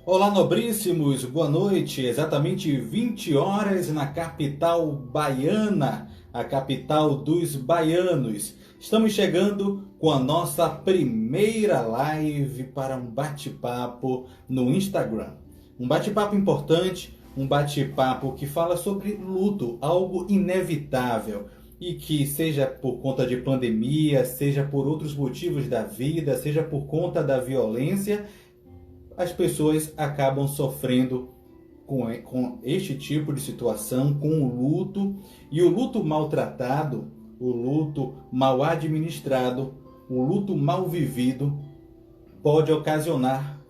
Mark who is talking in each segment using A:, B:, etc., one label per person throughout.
A: Olá, nobríssimos, boa noite. Exatamente 20 horas na capital baiana, a capital dos baianos. Estamos chegando com a nossa primeira live para um bate-papo no Instagram. Um bate-papo importante, um bate-papo que fala sobre luto, algo inevitável e que, seja por conta de pandemia, seja por outros motivos da vida, seja por conta da violência, as pessoas acabam sofrendo com este tipo de situação, com o luto, e o luto maltratado, o luto mal administrado, o luto mal vivido, pode ocasionar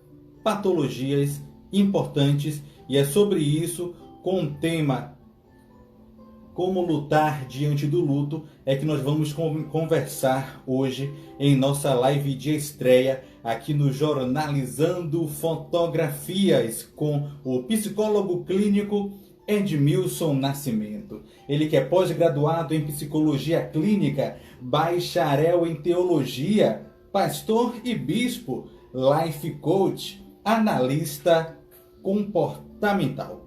A: patologias importantes, e é sobre isso, com o tema como lutar diante do luto, é que nós vamos conversar hoje em nossa live de estreia aqui no Jornalizando Fotografias com o psicólogo clínico Edmilson Nascimento. Ele que é pós-graduado em psicologia clínica, bacharel em teologia, pastor e bispo, life coach, analista comportamental.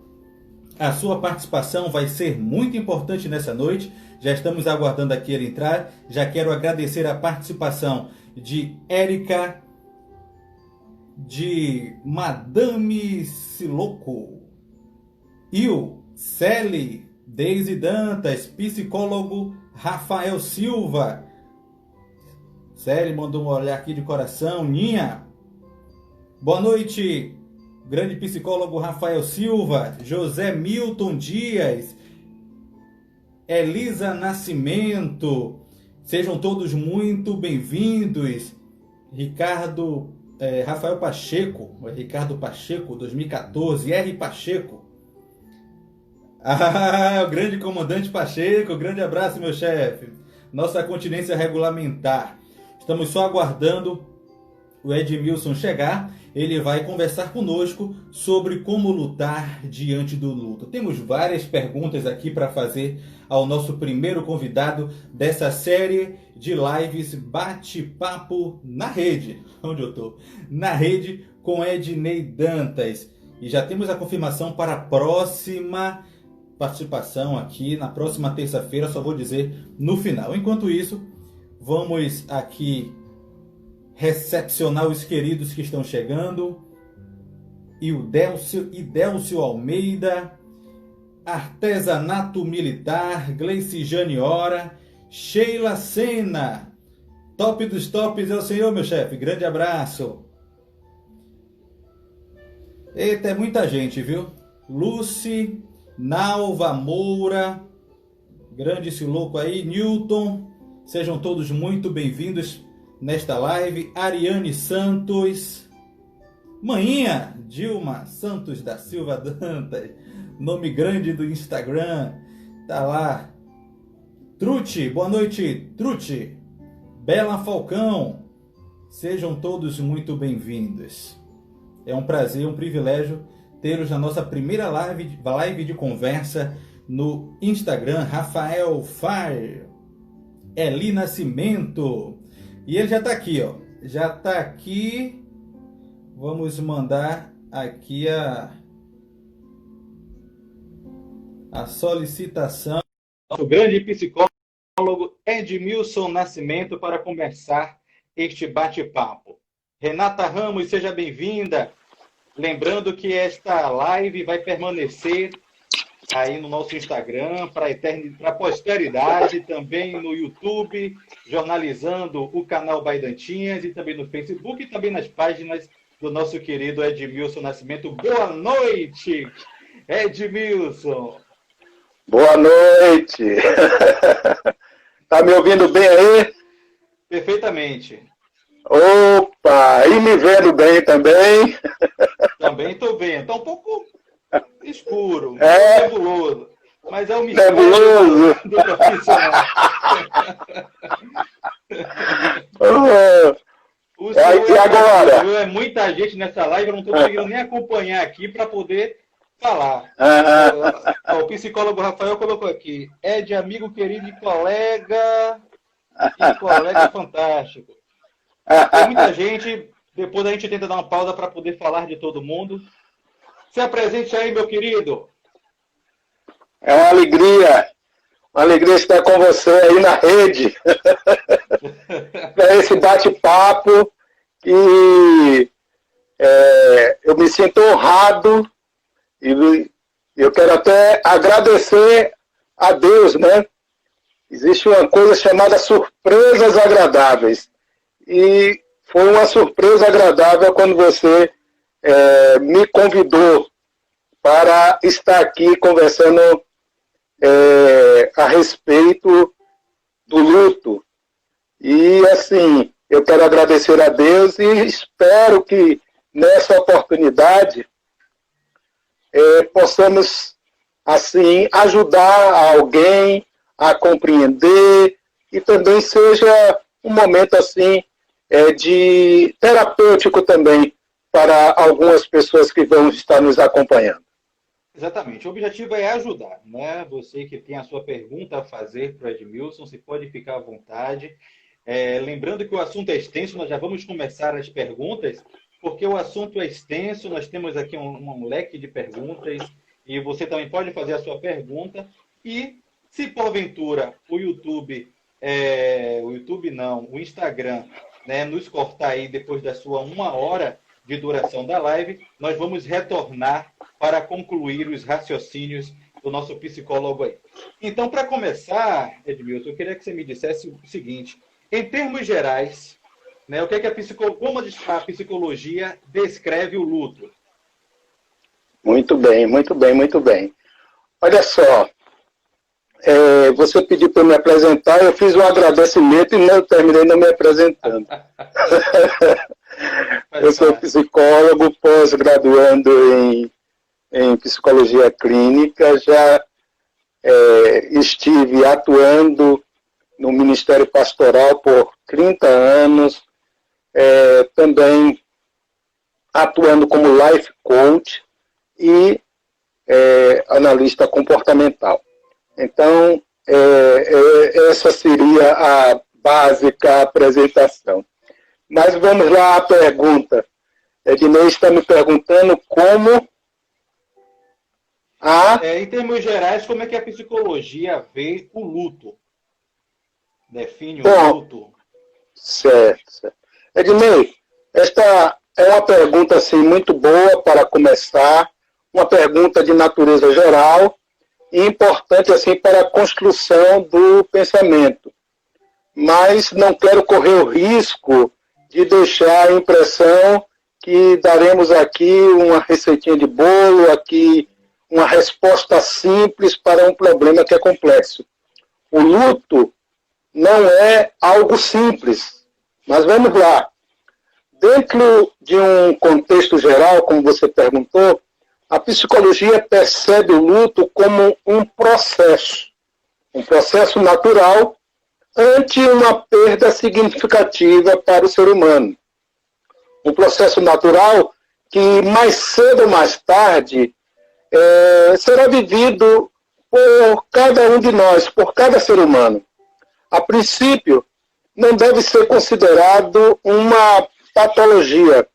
A: A sua participação vai ser muito importante nessa noite. Já estamos aguardando aqui ele entrar. Já quero agradecer a participação de Érica, de Madame Siloco, Il, Celi, Deise Dantas, psicólogo Rafael Silva. Celi mandou um olhar aqui de coração. Ninha, boa noite. Grande psicólogo Rafael Silva, José Milton Dias, Elisa Nascimento, sejam todos muito bem-vindos. Rafael Pacheco, Ricardo Pacheco, 2014, R. Pacheco. O grande comandante Pacheco, grande abraço, meu chefe. Nossa continência regulamentar. Estamos só aguardando o Edmilson chegar. Ele vai conversar conosco sobre como lutar diante do luto. Temos várias perguntas aqui para fazer ao nosso primeiro convidado dessa série de lives Bate-Papo na Rede. Onde eu estou? Na Rede com Ednei Dantas. E já temos a confirmação para a próxima participação aqui, na próxima terça-feira, só vou dizer no final. Enquanto isso, vamos aqui recepcionar os queridos que estão chegando. Idélcio Almeida, Artesanato Militar, Gleice Janiora, Sheila Sena. Top dos tops é o senhor, meu chefe. Grande abraço. Eita, é muita gente, viu? Lucy, Nalva Moura, grande esse louco aí, Newton. Sejam todos muito bem-vindos nesta live. Ariane Santos, Maninha, Dilma Santos da Silva Dantas, nome grande do Instagram, tá lá. Truti, boa noite, Truti. Bela Falcão, sejam todos muito bem-vindos. É um prazer, um privilégio tê-los na nossa primeira live de conversa no Instagram. Rafael Fire, Eli Nascimento. E ele já está aqui, ó. Já está aqui. Vamos mandar aqui a solicitação. Nosso grande psicólogo Edmilson Nascimento para conversar este bate-papo. Renata Ramos, seja bem-vinda. Lembrando que esta live vai permanecer aí no nosso Instagram, para a posteridade, também no YouTube, jornalizando o canal Baidantinhas, e também no Facebook, e também nas páginas do nosso querido Edmilson Nascimento. Boa noite, Edmilson.
B: Boa noite. Tá me ouvindo bem aí?
A: Perfeitamente.
B: Opa, e me vendo bem também?
A: Também estou vendo. Está um pouco escuro, nebuloso. Mas é o mistério do profissional.
B: E agora?
A: É muita gente nessa live, eu não estou conseguindo nem acompanhar aqui para poder falar. O psicólogo Rafael colocou aqui: é de amigo querido e colega fantástico. Tem muita gente, depois a gente tenta dar uma pausa para poder falar de todo mundo. Se apresente aí, meu querido.
B: É uma alegria estar com você aí na rede, para esse bate-papo e eu me sinto honrado e eu quero até agradecer a Deus, né? Existe uma coisa chamada surpresas agradáveis e foi uma surpresa agradável quando você me convidou para estar aqui conversando a respeito do luto. E, assim, eu quero agradecer a Deus e espero que, nessa oportunidade, possamos, assim, ajudar alguém a compreender e também seja um momento, assim, de terapêutico também para algumas pessoas que vão estar nos acompanhando.
A: Exatamente. O objetivo é ajudar, né? Você que tem a sua pergunta a fazer para o Edmilson, você pode ficar à vontade. Lembrando que o assunto é extenso, nós já vamos começar as perguntas, porque o assunto é extenso, nós temos aqui um leque de perguntas e você também pode fazer a sua pergunta. E se porventura o o Instagram, né, nos cortar aí depois da sua 1 hora de duração da live, nós vamos retornar para concluir os raciocínios do nosso psicólogo aí. Então, para começar, Edmilson, eu queria que você me dissesse o seguinte, em termos gerais, né, o que é que como a psicologia descreve o luto?
B: Muito bem, muito bem, muito bem. Olha só, você pediu para me apresentar, eu fiz um agradecimento e não terminei não me apresentando. Eu sou psicólogo, pós-graduando em psicologia clínica, já estive atuando no Ministério Pastoral por 30 anos, também atuando como life coach e analista comportamental. Então, essa seria a básica apresentação. Mas vamos lá à pergunta. Ednei está me perguntando como
A: em termos gerais, como é que a psicologia vê o luto? Define o luto?
B: Certo. Ednei, esta é uma pergunta assim, muito boa para começar, uma pergunta de natureza geral e importante assim, para a construção do pensamento. Mas não quero correr o risco de deixar a impressão que daremos aqui uma receitinha de bolo, aqui uma resposta simples para um problema que é complexo. O luto não é algo simples, mas vamos lá. Dentro de um contexto geral, como você perguntou, a psicologia percebe o luto como um processo natural ante uma perda significativa para o ser humano. Um processo natural que mais cedo ou mais tarde será vivido por cada um de nós, por cada ser humano. A princípio, não deve ser considerado uma patologia,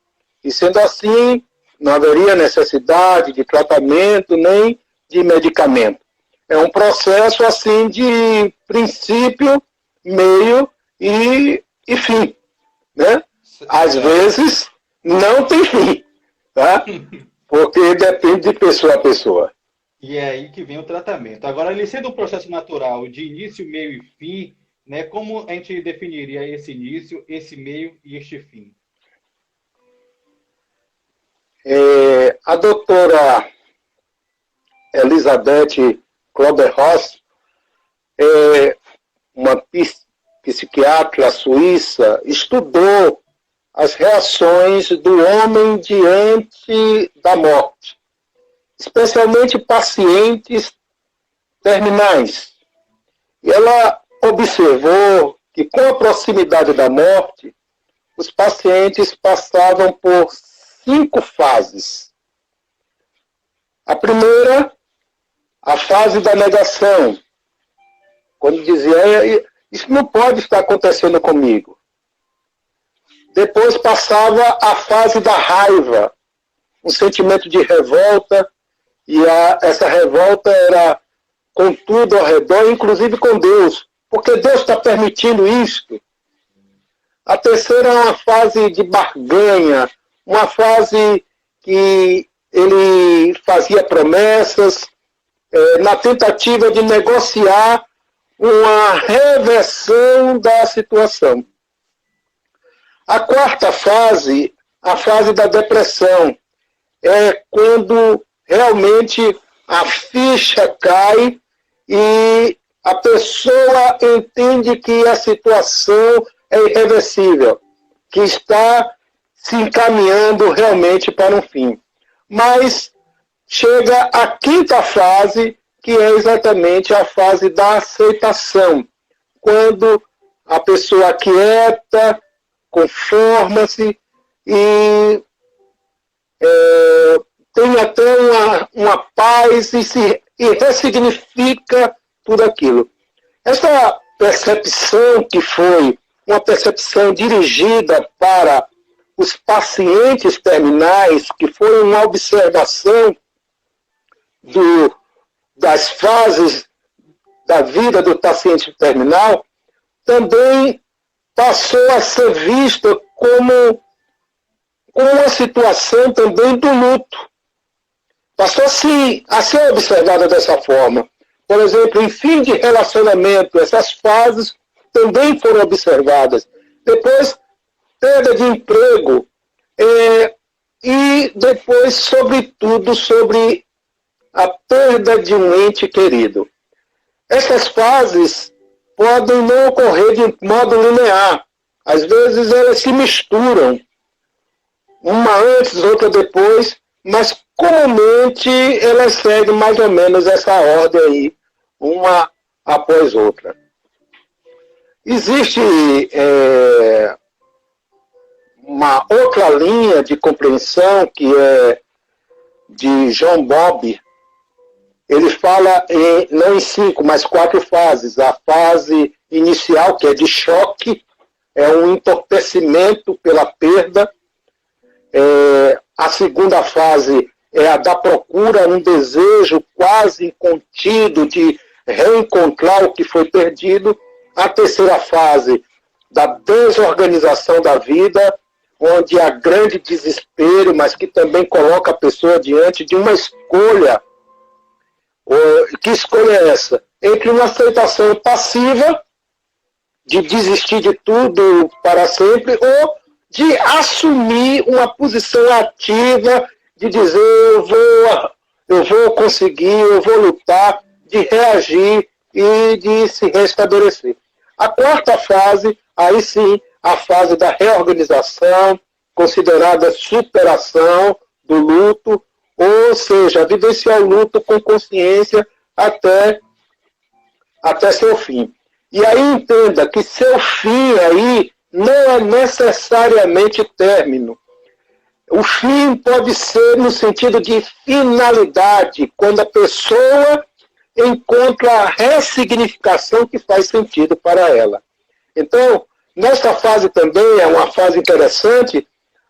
B: e sendo assim, não haveria necessidade de tratamento nem de medicamento. É um processo assim de princípio, meio e fim, né? Às vezes não tem fim, tá? Porque depende de pessoa a pessoa.
A: E é aí que vem o tratamento. Agora, ele sendo um processo natural de início, meio e fim, né, como a gente definiria esse início, esse meio e este fim?
B: A doutora Elizabeth Kübler-Ross, uma psiquiatra suíça, estudou as reações do homem diante da morte, especialmente pacientes terminais. E ela observou que, com a proximidade da morte, os pacientes passavam por 5 fases. A primeira, a fase da negação, quando dizia, isso não pode estar acontecendo comigo. Depois passava a fase da raiva, um sentimento de revolta, e essa revolta era com tudo ao redor, inclusive com Deus, porque Deus está permitindo isso. A terceira é uma fase de barganha, uma fase que ele fazia promessas, na tentativa de negociar uma reversão da situação. A quarta fase, a fase da depressão, é quando realmente a ficha cai e a pessoa entende que a situação é irreversível, que está se encaminhando realmente para um fim. Mas chega a quinta fase, que é exatamente a fase da aceitação, quando a pessoa aquieta, conforma-se e tem até uma paz e ressignifica tudo aquilo. Essa percepção que foi uma percepção dirigida para os pacientes terminais, que foi uma observação das fases da vida do paciente terminal, também passou a ser vista como uma situação também do luto. Passou a ser observada dessa forma. Por exemplo, em fim de relacionamento, essas fases também foram observadas. Depois, perda de emprego. E depois, sobretudo, sobre a perda de um ente querido. Essas fases podem não ocorrer de modo linear. Às vezes elas se misturam. Uma antes, outra depois, mas comumente elas seguem mais ou menos essa ordem aí, uma após outra. Existe uma outra linha de compreensão que é de John Bowlby. Ele fala não em 5, mas 4 fases. A fase inicial, que é de choque, é um entorpecimento pela perda. A segunda fase é a da procura, um desejo quase incontido de reencontrar o que foi perdido. A terceira fase, da desorganização da vida, onde há grande desespero, mas que também coloca a pessoa diante de uma escolha. Que escolha é essa? Entre uma aceitação passiva, de desistir de tudo para sempre, ou de assumir uma posição ativa, de dizer eu vou conseguir, eu vou lutar, de reagir e de se restabelecer. A quarta fase, aí sim, a fase da reorganização, considerada superação do luto, ou seja, vivenciar o luto com consciência até seu fim. E aí entenda que seu fim aí não é necessariamente término. O fim pode ser no sentido de finalidade, quando a pessoa encontra a ressignificação que faz sentido para ela. Então, nesta fase também é uma fase interessante,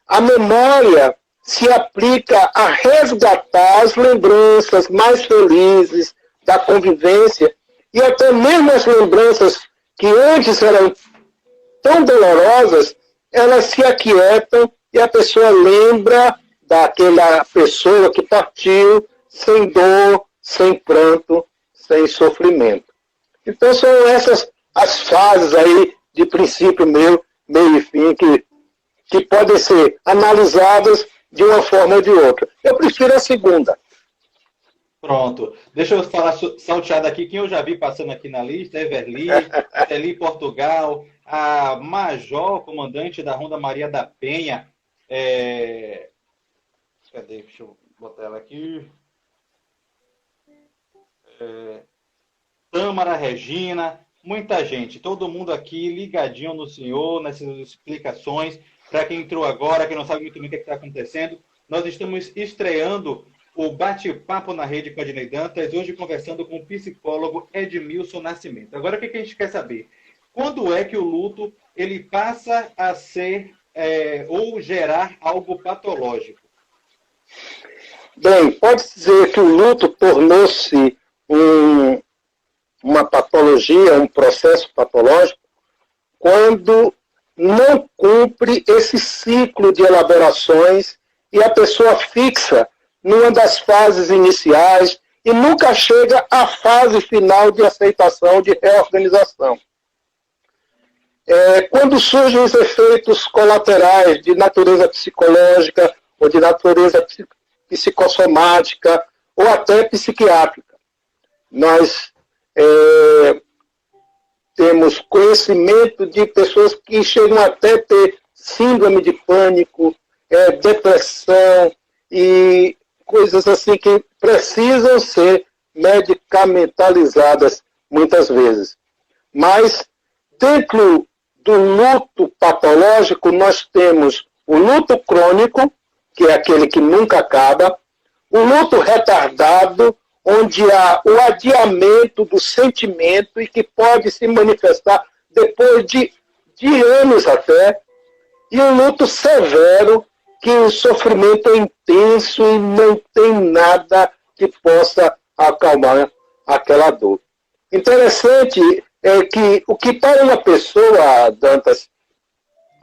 B: a memória se aplica a resgatar as lembranças mais felizes da convivência e até mesmo as lembranças que antes eram tão dolorosas, elas se aquietam e a pessoa lembra daquela pessoa que partiu sem dor, sem pranto, sem sofrimento. Então são essas as fases aí de princípio, meio e fim que podem ser analisadas de uma forma ou de outra. Eu prefiro a segunda.
A: Pronto. Deixa eu falar salteado aqui. Quem eu já vi passando aqui na lista é Everly Portugal, a Major, comandante da Ronda Maria da Penha. Cadê? Deixa eu botar ela aqui. Tâmara, Regina, muita gente. Todo mundo aqui ligadinho no senhor, nessas explicações. Para quem entrou agora, quem não sabe muito bem o que está acontecendo, nós estamos estreando o Bate-Papo na Rede com a Adnei Dantas, hoje conversando com o psicólogo Edmilson Nascimento. Agora, o que a gente quer saber? Quando é que o luto ele passa a ser ou gerar algo patológico?
B: Bem, pode dizer que o luto tornou-se uma patologia, um processo patológico, quando não cumpre esse ciclo de elaborações e a pessoa fixa numa das fases iniciais e nunca chega à fase final de aceitação, de reorganização. Quando surgem os efeitos colaterais de natureza psicológica ou de natureza psicossomática ou até psiquiátrica, nós temos conhecimento de pessoas que chegam até ter síndrome de pânico, depressão e coisas assim que precisam ser medicamentalizadas muitas vezes. Mas dentro do luto patológico nós temos o luto crônico, que é aquele que nunca acaba, o luto retardado, onde há o adiamento do sentimento e que pode se manifestar depois de anos até, e o luto severo, que o sofrimento é intenso e não tem nada que possa acalmar aquela dor. Interessante é que o que para uma pessoa, Dantas,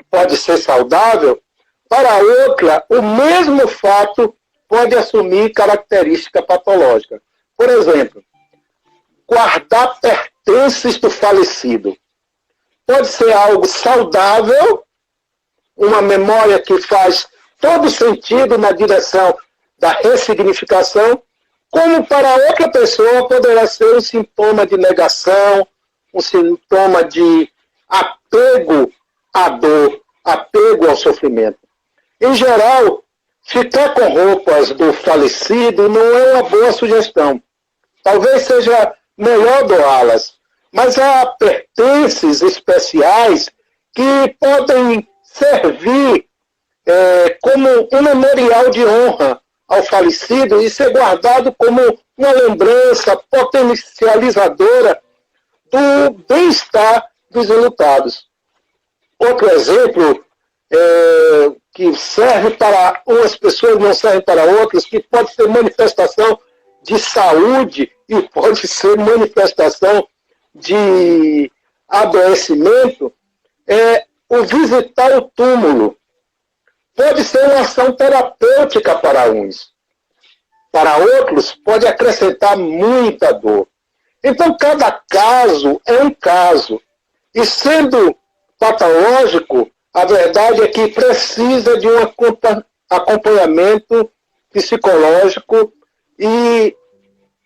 B: pode ser saudável, para outra, o mesmo fato pode assumir característica patológica. Por exemplo, guardar pertences do falecido. Pode ser algo saudável, uma memória que faz todo sentido na direção da ressignificação, como para outra pessoa poderá ser um sintoma de negação, um sintoma de apego à dor, apego ao sofrimento. Em geral, ficar com roupas do falecido não é uma boa sugestão. Talvez seja melhor doá-las, mas há pertences especiais que podem servir como um memorial de honra ao falecido e ser guardado como uma lembrança potencializadora do bem-estar dos enlutados. Outro exemplo que serve para umas pessoas, não serve para outras, que pode ser manifestação de saúde e pode ser manifestação de adoecimento, é o visitar o túmulo. Pode ser uma ação terapêutica para uns. Para outros, pode acrescentar muita dor. Então, cada caso é um caso. E sendo patológico, a verdade é que precisa de um acompanhamento psicológico e,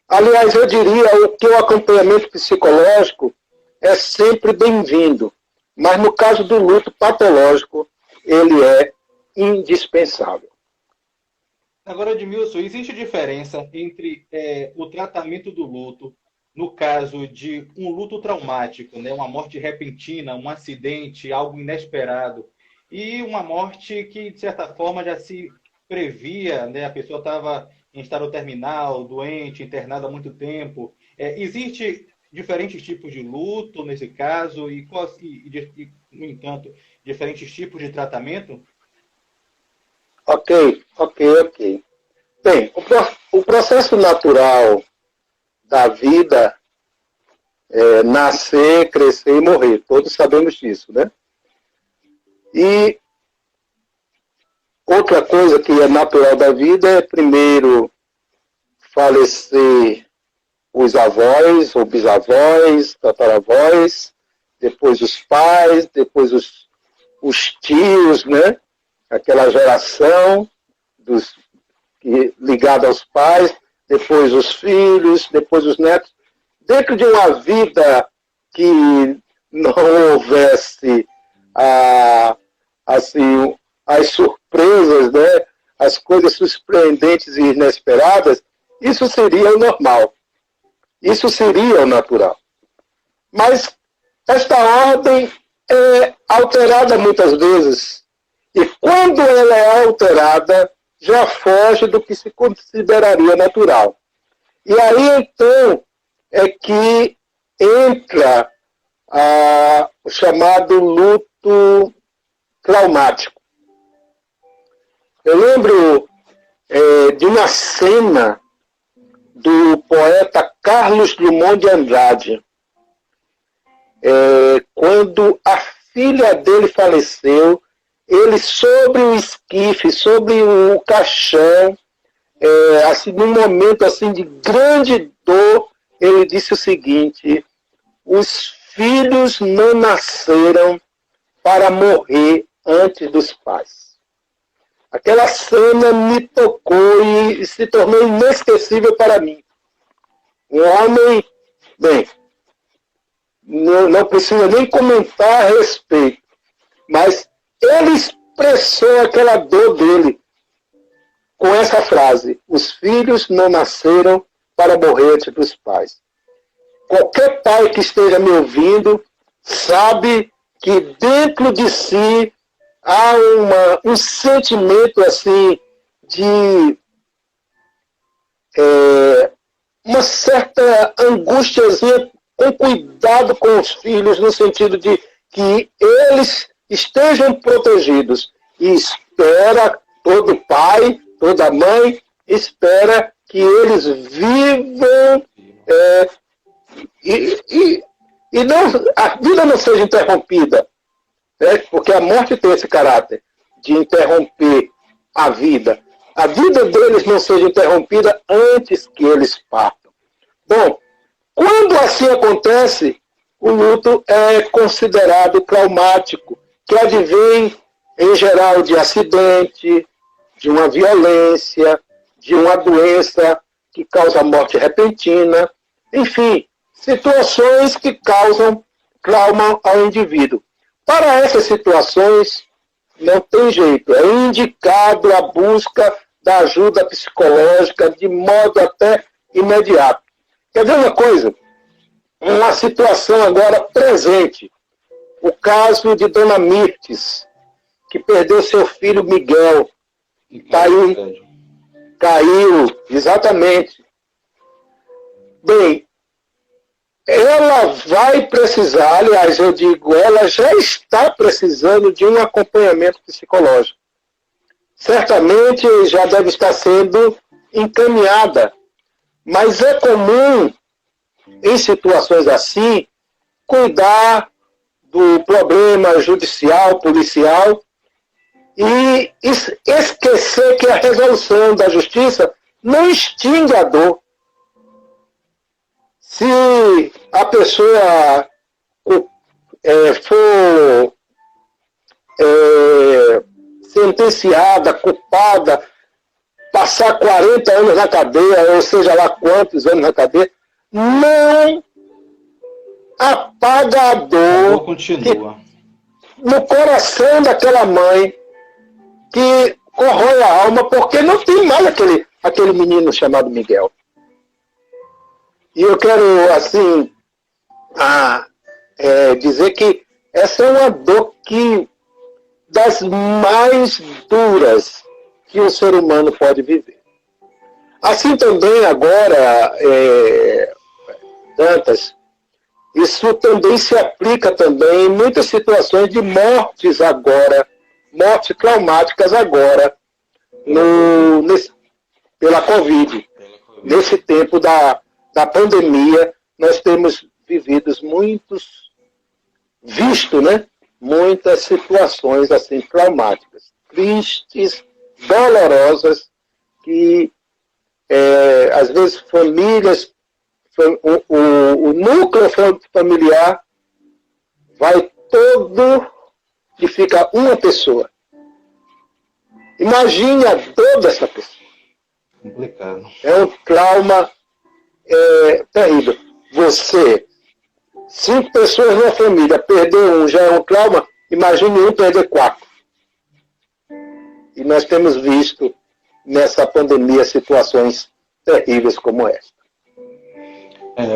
B: aliás, eu diria que o acompanhamento psicológico é sempre bem-vindo. Mas no caso do luto patológico, ele é indispensável.
A: Agora, Edmilson, existe diferença entre o tratamento do luto, no caso de um luto traumático, né, uma morte repentina, um acidente, algo inesperado, e uma morte que, de certa forma, já se previa, né, a pessoa estava em estado terminal, doente, internada há muito tempo. Existe diferentes tipos de luto nesse caso e, no entanto, diferentes tipos de tratamento?
B: Ok. Bem, o processo natural da vida é nascer, crescer e morrer. Todos sabemos disso, né? E outra coisa que é natural da vida é, primeiro, falecer os avós ou bisavós, tataravós, depois os pais, depois os tios, né? Aquela geração ligada aos pais, depois os filhos, depois os netos. Dentro de uma vida que não houvesse assim, as surpresas, né? As coisas surpreendentes e inesperadas, isso seria o normal. Isso seria o natural. Mas esta ordem é alterada muitas vezes. E quando ela é alterada, já foge do que se consideraria natural. E aí, então, é que entra o chamado luto traumático. Eu lembro de uma cena do poeta Carlos Drummond de Andrade, quando a filha dele faleceu, ele sobre o esquife, sobre o caixão, assim, num momento assim de grande dor, ele disse o seguinte: os filhos não nasceram para morrer antes dos pais. Aquela cena me tocou e se tornou inesquecível para mim. Um homem, bem, não precisa nem comentar a respeito, mas ele expressou aquela dor dele com essa frase: os filhos não nasceram para morrer antes dos pais. Qualquer pai que esteja me ouvindo sabe que dentro de si há um sentimento assim de uma certa angústiazinha com cuidado com os filhos, no sentido de que eles estejam protegidos. E espera, todo pai, toda mãe, espera que eles vivam e não, a vida não seja interrompida. Porque a morte tem esse caráter de interromper a vida. A vida deles não seja interrompida antes que eles partam. Bom, quando assim acontece, o luto é considerado traumático, que advém, em geral, de acidente, de uma violência, de uma doença que causa morte repentina, enfim, situações que causam trauma ao indivíduo. Para essas situações, não tem jeito, é indicado a busca da ajuda psicológica de modo até imediato. Quer ver uma coisa? Uma situação agora presente. O caso de Dona Mirtes, que perdeu seu filho Miguel. Caiu, exatamente. Bem, ela vai precisar, aliás, eu digo, ela já está precisando de um acompanhamento psicológico. Certamente já deve estar sendo encaminhada, mas é comum, em situações assim, cuidar do problema judicial, policial, e esquecer que a resolução da justiça não extingue a dor. Se a pessoa for sentenciada, culpada, passar 40 anos na cadeia, ou seja lá quantos anos na cadeia, não apaga a dor
A: continua
B: no coração daquela mãe que corrói a alma, porque não tem mais aquele menino chamado Miguel. E eu quero, assim, dizer que essa é uma dor das mais duras que o ser humano pode viver. Assim também agora, Dantas, isso também se aplica também em muitas situações de mortes agora, mortes traumáticas agora, pela Covid. Nesse tempo da pandemia, nós temos visto, né, muitas situações assim traumáticas, tristes, dolorosas, que às vezes famílias, o núcleo familiar vai todo e fica uma pessoa. Imagine a dor dessa pessoa.
A: Complicado.
B: É um trauma terrível. 5 pessoas na família, perder um já é um trauma, imagine um perder 4. E nós temos visto nessa pandemia situações terríveis como esta.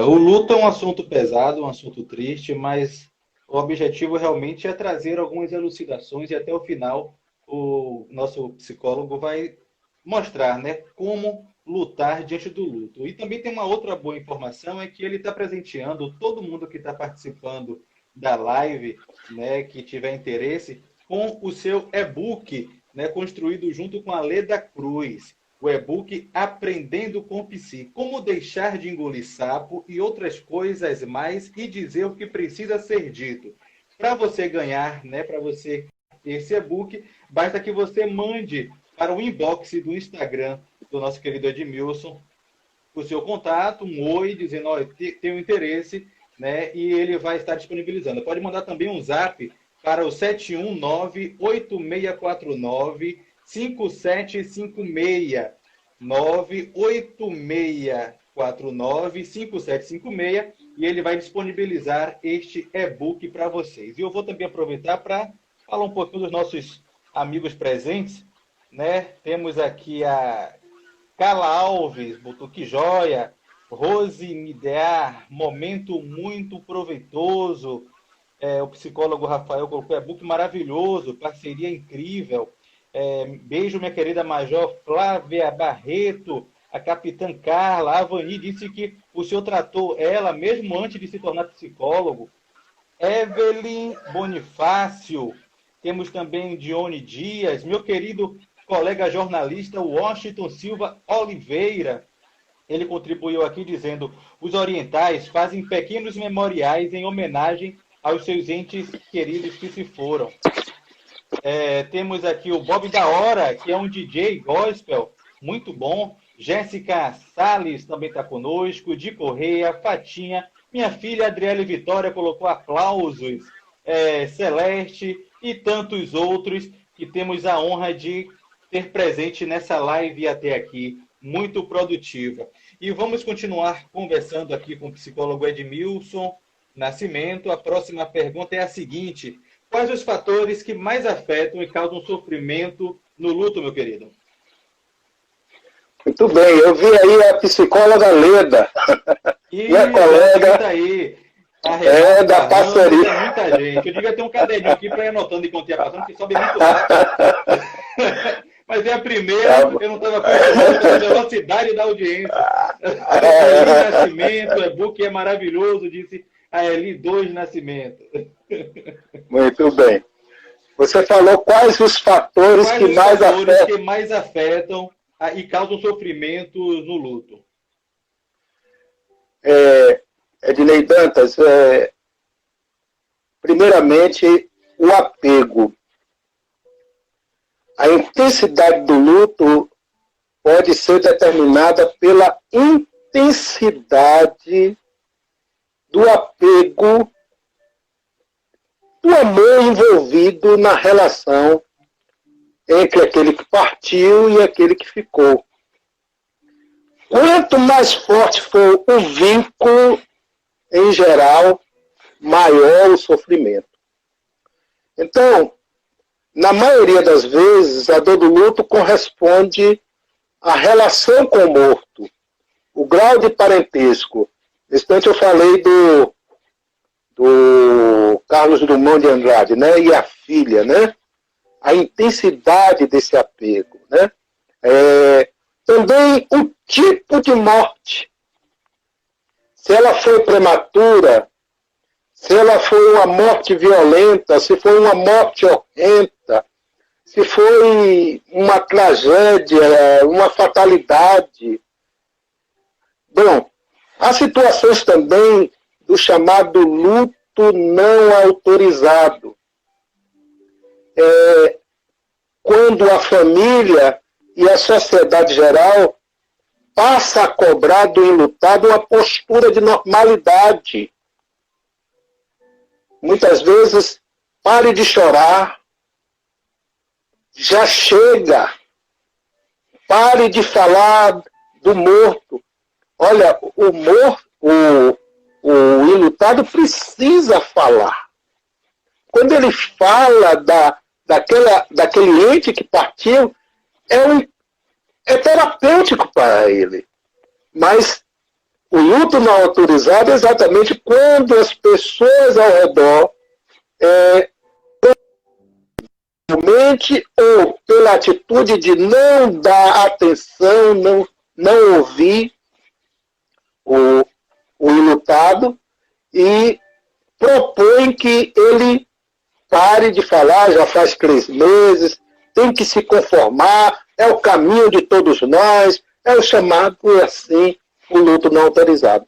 A: O luto é um assunto pesado, um assunto triste, mas o objetivo realmente é trazer algumas elucidações e até o final o nosso psicólogo vai mostrar, né, como lutar diante do luto. E também tem uma outra boa informação, é que ele está presenteando todo mundo que está participando da live, né, que tiver interesse, com o seu e-book, né, construído junto com a Leda Cruz. o e-book Aprendendo com Psi, como deixar de engolir sapo e outras coisas mais e dizer o que precisa ser dito. Para você ganhar, né, para você ter esse e-book, basta que você mande para o inbox do Instagram do nosso querido Edmilson o seu contato, um oi, dizendo, olha, tenho interesse, né, e ele vai estar disponibilizando. Pode mandar também um zap para o 719-8649-5756. 98649-5756, e ele vai disponibilizar este e-book para vocês. E eu vou também aproveitar para falar um pouquinho dos nossos amigos presentes, né? Temos aqui a Carla Alves, botou que joia. Rose Midear, momento muito proveitoso. O psicólogo Rafael colocou e-book maravilhoso, parceria incrível. Beijo, minha querida Major Flávia Barreto, a Capitã Carla. A Vani disse que o senhor tratou ela mesmo antes de se tornar psicólogo. Evelyn Bonifácio. Temos também Dione Dias, meu querido colega jornalista Washington Silva Oliveira. Ele contribuiu aqui dizendo: os orientais fazem pequenos memoriais em homenagem aos seus entes queridos que se foram. Temos aqui o Bob da Hora, que é um DJ gospel, muito bom. Jéssica Salles também está conosco. Di Correia, Fatinha, minha filha Adriele Vitória colocou aplausos. Celeste e tantos outros que temos a honra de ter presente nessa live até aqui, muito produtiva. E vamos continuar conversando aqui com o psicólogo Edmilson Nascimento. A próxima pergunta é a seguinte: quais os fatores que mais afetam e causam sofrimento no luto, meu querido?
B: Muito bem, eu vi aí a psicóloga Leda, minha colega.
A: Tá aí.
B: Da parceria.
A: Muita gente. Eu devia ter um caderninho aqui para ir anotando enquanto ia passando, que sobe muito rápido. Mas é a primeira, eu não estava acostumado com a velocidade da audiência. Eli Nascimento, e-book é maravilhoso, disse a Eli 2 Nascimento.
B: Muito bem. Você falou quais os fatores que mais afetam
A: e causam sofrimento no luto.
B: Ednei Dantas, primeiramente, o apego. A intensidade do luto pode ser determinada pela intensidade do apego, do amor envolvido na relação entre aquele que partiu e aquele que ficou. Quanto mais forte for o vínculo, em geral, maior o sofrimento. Então, na maioria das vezes, a dor do luto corresponde à relação com o morto, o grau de parentesco. Nesse instante eu falei do Carlos Drummond de Andrade, né? E a filha, né? A intensidade desse apego, né? Também o tipo de morte. Se ela foi prematura, se ela foi uma morte violenta, se foi uma morte horrenda, se foi uma tragédia, uma fatalidade. Bom, há situações também do chamado luto não autorizado. Quando a família e a sociedade geral passa a cobrar do enlutado uma postura de normalidade. Muitas vezes, pare de chorar, já chega, pare de falar do morto. Olha, o enlutado precisa falar. Quando ele fala daquele ente que partiu, é terapêutico para ele. Mas o luto não autorizado é exatamente quando as pessoas ao redor, ou pela atitude de não dar atenção, não ouvir o enlutado, e propõem que ele pare de falar, já faz 3 meses, tem que se conformar, é o caminho de todos nós, é o chamado, assim, o luto não autorizado.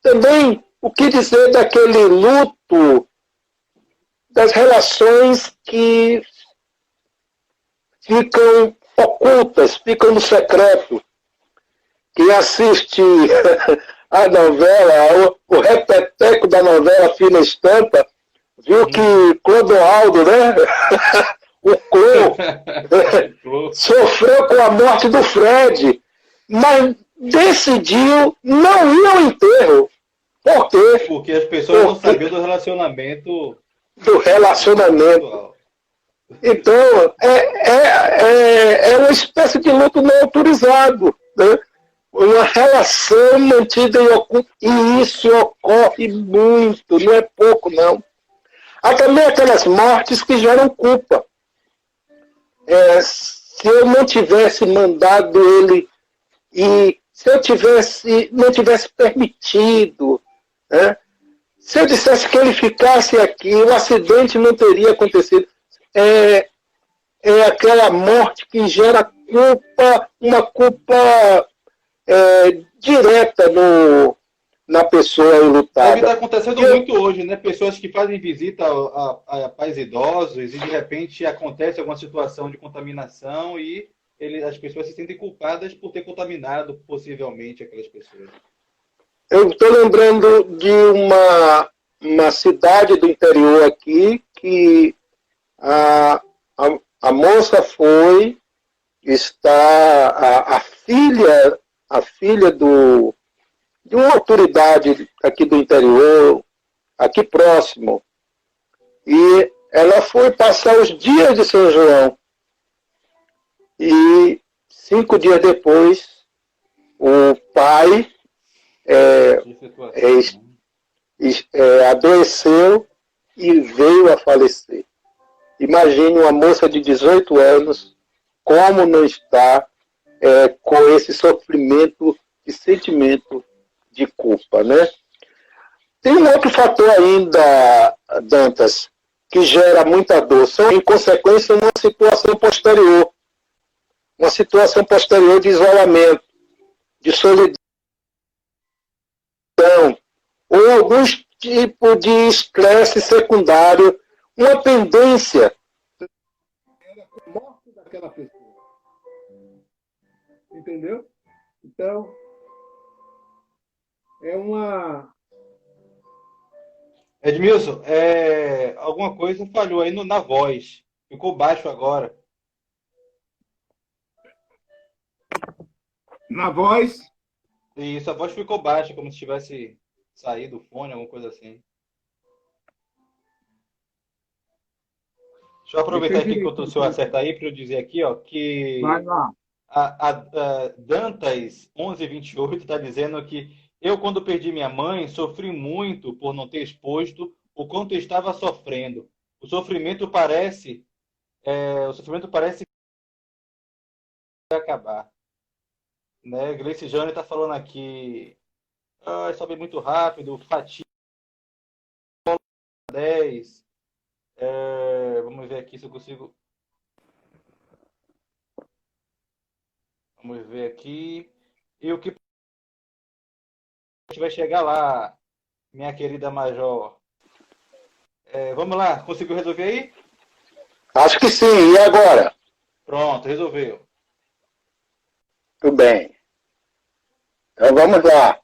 B: Também, o que dizer daquele luto das relações que ficam ocultas, ficam no secreto? Quem assiste a novela, o repeteco da novela Fina Estampa, viu que Clodoaldo, né? O Clô, sofreu com a morte do Fred, mas decidiu não ir ao enterro. Por quê?
A: Porque as pessoas não sabiam do relacionamento.
B: Do relacionamento. Então, é uma espécie de luto não autorizado, né? Uma relação mantida em oculto. E isso ocorre muito, não é pouco, não. Há também aquelas mortes que geram culpa. Se eu não tivesse mandado ele, e se eu não tivesse permitido, né? Se eu dissesse que ele ficasse aqui, o acidente não teria acontecido. É aquela morte que gera culpa, uma culpa direta na pessoa enlutada.
A: É o que está acontecendo muito hoje, né? Pessoas que fazem visita a pais idosos e de repente acontece alguma situação de contaminação e as pessoas se sentem culpadas por ter contaminado possivelmente aquelas pessoas.
B: Eu estou lembrando de uma cidade do interior aqui que a moça a filha de uma autoridade aqui do interior, aqui próximo, e ela foi passar os dias de São João. E 5 dias depois, o pai adoeceu e veio a falecer. Imagine uma moça de 18 anos, como não está com esse sofrimento e sentimento de culpa, né? Tem um outro fator ainda, Dantas, que gera muita dor. São, em consequência, uma situação posterior de isolamento, de solidão, ou algum tipo de estresse secundário, uma pendência a morte daquela pessoa. Entendeu? Então, é uma...
A: Edmilson, alguma coisa falhou aí na voz. Ficou baixo agora.
B: Na voz?
A: Isso, a voz ficou baixa, como se tivesse saído do fone, alguma coisa assim. Deixa eu aproveitar aqui que o senhor acerta aí para eu dizer aqui, ó, que
B: Vai lá.
A: a Dantas 1128 está dizendo que eu, quando perdi minha mãe, sofri muito por não ter exposto o quanto eu estava sofrendo. O sofrimento parece que vai acabar. Né? Gleice Jane está falando aqui, sobe muito rápido, fatiga 10. Vamos ver aqui se eu consigo. Vamos ver aqui. E o que a gente vai chegar lá, minha querida Major? Vamos lá, conseguiu resolver aí?
B: Acho que sim. E agora?
A: Pronto, resolveu.
B: Tudo bem. Então vamos lá.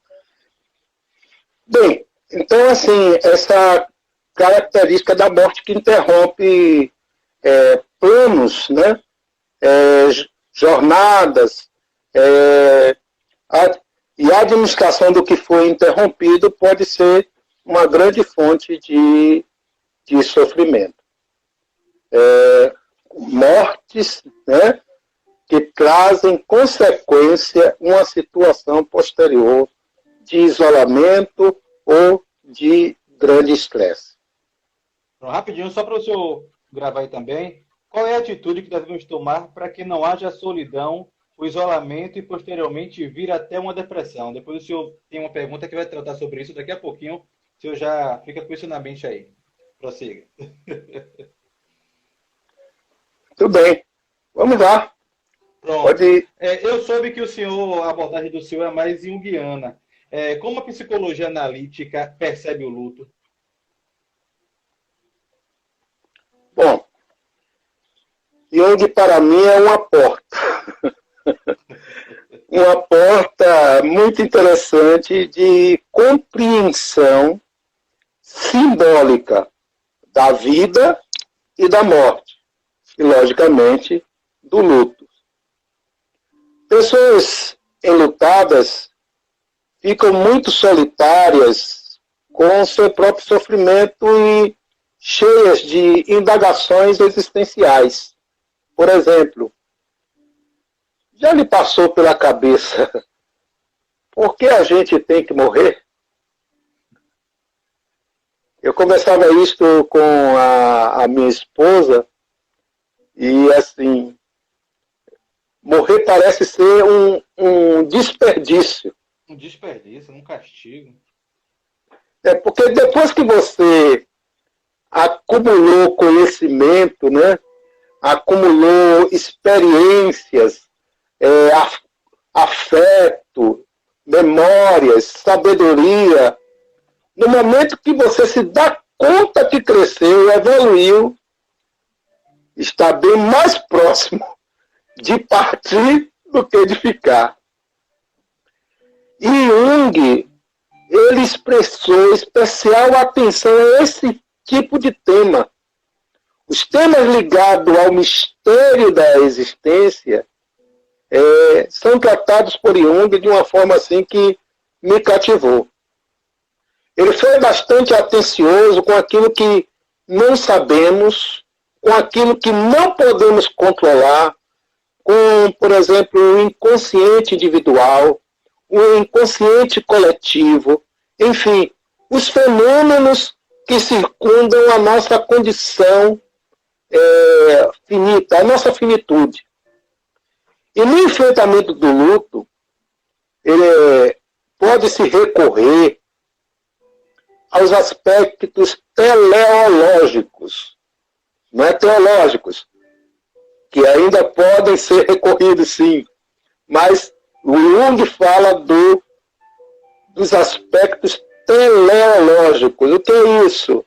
B: Bem, então assim, essa característica da morte que interrompe planos, né? Jornadas, e a administração do que foi interrompido pode ser uma grande fonte de sofrimento. Mortes, né, que trazem consequência uma situação posterior de isolamento ou de grande estresse.
A: Rapidinho, só para o senhor gravar aí também, qual é a atitude que devemos tomar para que não haja solidão, o isolamento e posteriormente vir até uma depressão? Depois o senhor tem uma pergunta que vai tratar sobre isso daqui a pouquinho, o senhor já fica com isso na mente aí. Prossiga.
B: Tudo bem. Vamos lá.
C: Pronto.
B: Pode.
C: Eu soube que a abordagem do senhor é mais junguiana. Como a psicologia analítica percebe o luto?
B: Bom, Jung para mim é uma porta. Uma porta muito interessante de compreensão simbólica da vida e da morte. E, logicamente, do luto. Pessoas enlutadas ficam muito solitárias com seu próprio sofrimento e cheias de indagações existenciais. Por exemplo, já lhe passou pela cabeça por que a gente tem que morrer? Eu conversava isso com a minha esposa e, assim, morrer parece ser um desperdício.
C: Um desperdício, um castigo.
B: Porque depois que você acumulou conhecimento, né? Acumulou experiências, afeto, memórias, sabedoria, no momento que você se dá conta que cresceu, evoluiu, está bem mais próximo de partir do que de ficar. E Jung, ele expressou especial atenção a esse tipo de tema. Os temas ligados ao mistério da existência são tratados por Jung de uma forma assim que me cativou. Ele foi bastante atencioso com aquilo que não sabemos, com aquilo que não podemos controlar, com, por exemplo, o inconsciente individual, o inconsciente coletivo, enfim, os fenômenos que circundam a nossa condição finita, a nossa finitude. E no enfrentamento do luto, pode-se recorrer aos aspectos teleológicos, não é teológicos, que ainda podem ser recorridos sim, mas o Jung fala dos aspectos teleológicos. O que é isso?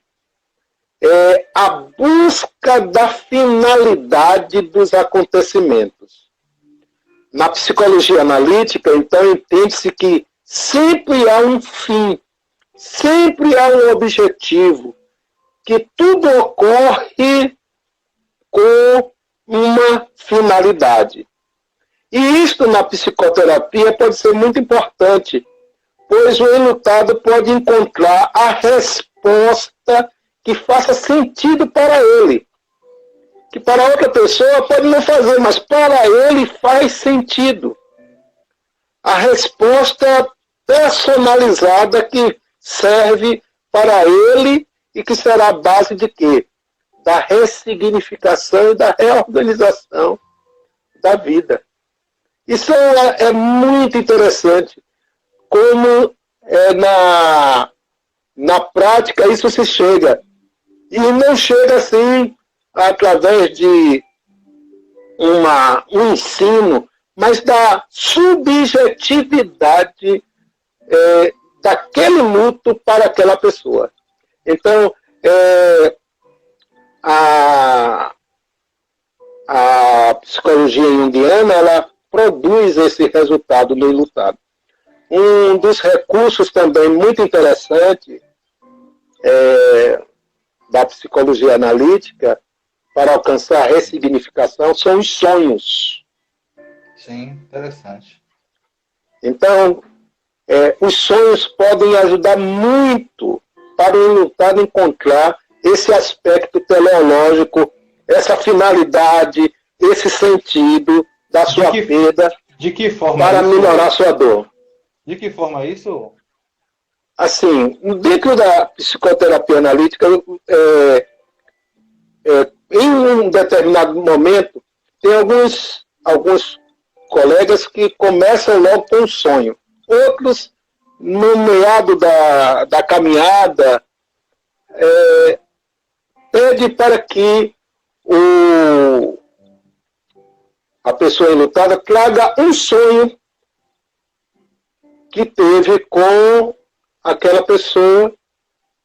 B: É a busca da finalidade dos acontecimentos. Na psicologia analítica, então, entende-se que sempre há um fim, sempre há um objetivo, que tudo ocorre com uma finalidade. E isto na psicoterapia pode ser muito importante, pois o enlutado pode encontrar a resposta que faça sentido para ele. Que para outra pessoa pode não fazer, mas para ele faz sentido. A resposta personalizada que serve para ele e que será a base de quê? Da ressignificação e da reorganização da vida. Isso é muito interessante. Como na prática isso se chega. E não chega assim através de um ensino, mas da subjetividade daquele luto para aquela pessoa. Então, a psicologia junguiana, ela produz esse resultado no enlutado. Um dos recursos também muito interessante da psicologia analítica para alcançar a ressignificação são os sonhos.
C: Sim, interessante.
B: Então, os sonhos podem ajudar muito para o enlutado encontrar esse aspecto teleológico, essa finalidade, esse sentido da sua perda.
C: De que forma
B: para
C: isso?
B: Melhorar sua dor.
C: De que forma isso?
B: Assim, dentro da psicoterapia analítica, em um determinado momento, tem alguns colegas que começam logo com um sonho. Outros, no meado da caminhada, pede para que a pessoa enlutada traga um sonho que teve com aquela pessoa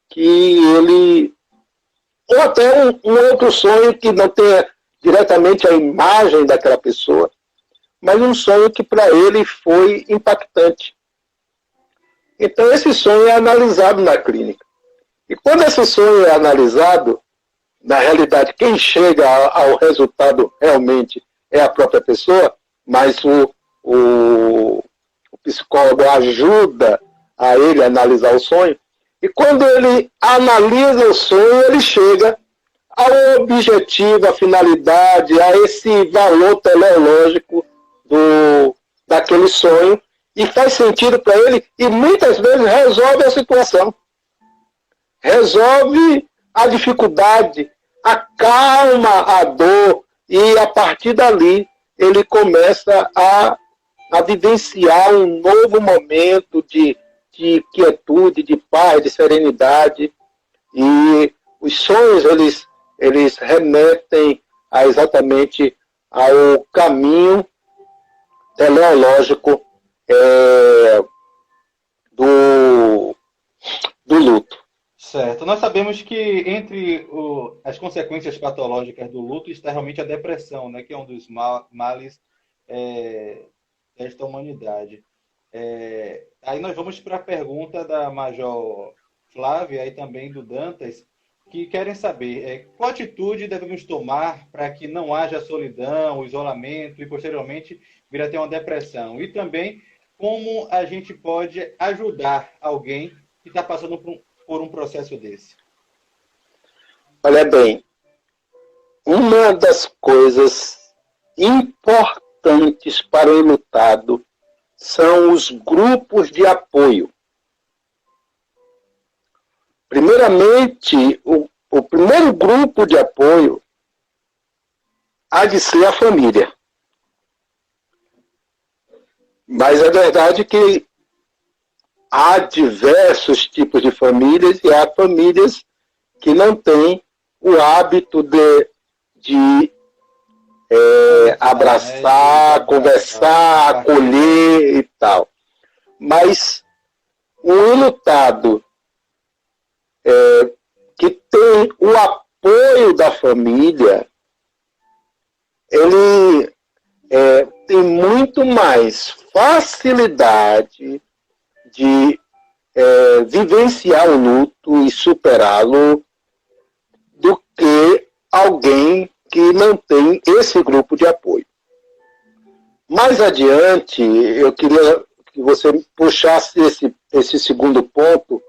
B: que ele... Ou até um outro sonho que não tenha diretamente a imagem daquela pessoa, mas um sonho que para ele foi impactante. Então esse sonho é analisado na clínica. E quando esse sonho é analisado, na realidade quem chega ao resultado realmente é a própria pessoa, mas o psicólogo ajuda a ele a analisar o sonho. E quando ele analisa o sonho, ele chega ao objetivo, à finalidade, a esse valor teleológico daquele sonho, e faz sentido para ele, e muitas vezes resolve a situação. Resolve a dificuldade, acalma a dor, e a partir dali ele começa a vivenciar um novo momento de quietude, de paz, de serenidade. E os sonhos, eles remetem exatamente ao caminho teleológico do luto.
C: Certo. Nós sabemos que entre as consequências patológicas do luto está realmente a depressão, né, que é um dos males desta humanidade. Aí nós vamos para a pergunta da Major Flávia e também do Dantas, que querem saber qual atitude devemos tomar para que não haja solidão, isolamento e, posteriormente, vir a ter uma depressão. E também como a gente pode ajudar alguém que está passando por um processo desse.
B: Olha bem, uma das coisas importantes para o enlutado são os grupos de apoio. Primeiramente, o primeiro grupo de apoio há de ser a família. Mas é verdade que há diversos tipos de famílias e há famílias que não têm o hábito de abraçar, conversar, acolher e tal. Mas o enlutado que tem o apoio da família, ele tem muito mais facilidade de vivenciar o luto e superá-lo do que alguém que não tem esse grupo de apoio. Mais adiante, eu queria que você puxasse esse segundo ponto,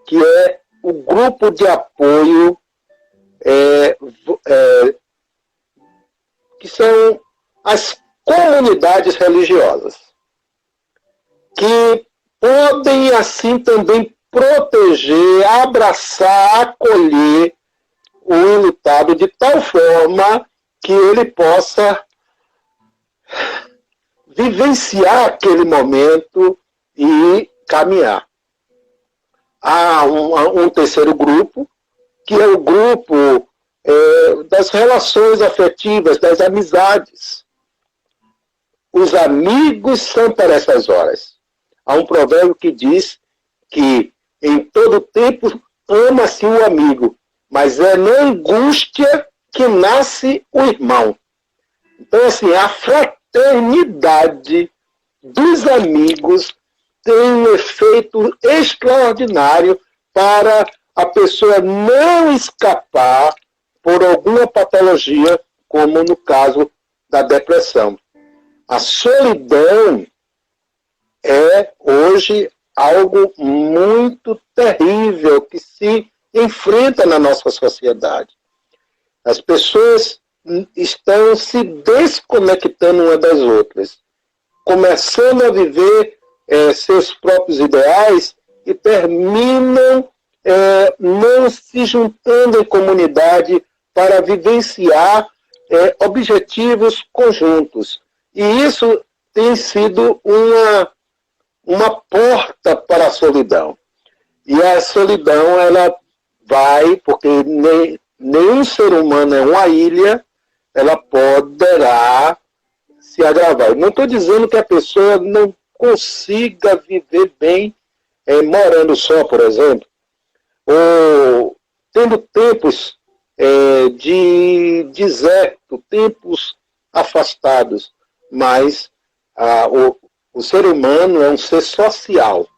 B: que é o grupo de apoio que são as comunidades religiosas, que podem assim também proteger, abraçar, acolher o enlutado de tal forma que ele possa vivenciar aquele momento e caminhar. Há um terceiro grupo, que é o grupo das relações afetivas, das amizades. Os amigos são para essas horas. Há um provérbio que diz que em todo tempo ama-se o amigo, mas é na angústia que nasce o irmão. Então, assim, a fraternidade dos amigos tem um efeito extraordinário para a pessoa não escapar por alguma patologia, como no caso da depressão. A solidão é hoje algo muito terrível que se enfrenta na nossa sociedade. As pessoas estão se desconectando umas das outras, começando a viver seus próprios ideais e terminam não se juntando em comunidade para vivenciar objetivos conjuntos. E isso tem sido uma porta para a solidão. E a solidão, ela vai, porque nenhum ser humano é uma ilha, ela poderá se agravar. Eu não estou dizendo que a pessoa não consiga viver bem morando só, por exemplo, ou tendo tempos de deserto, tempos afastados, mas o ser humano é um ser social,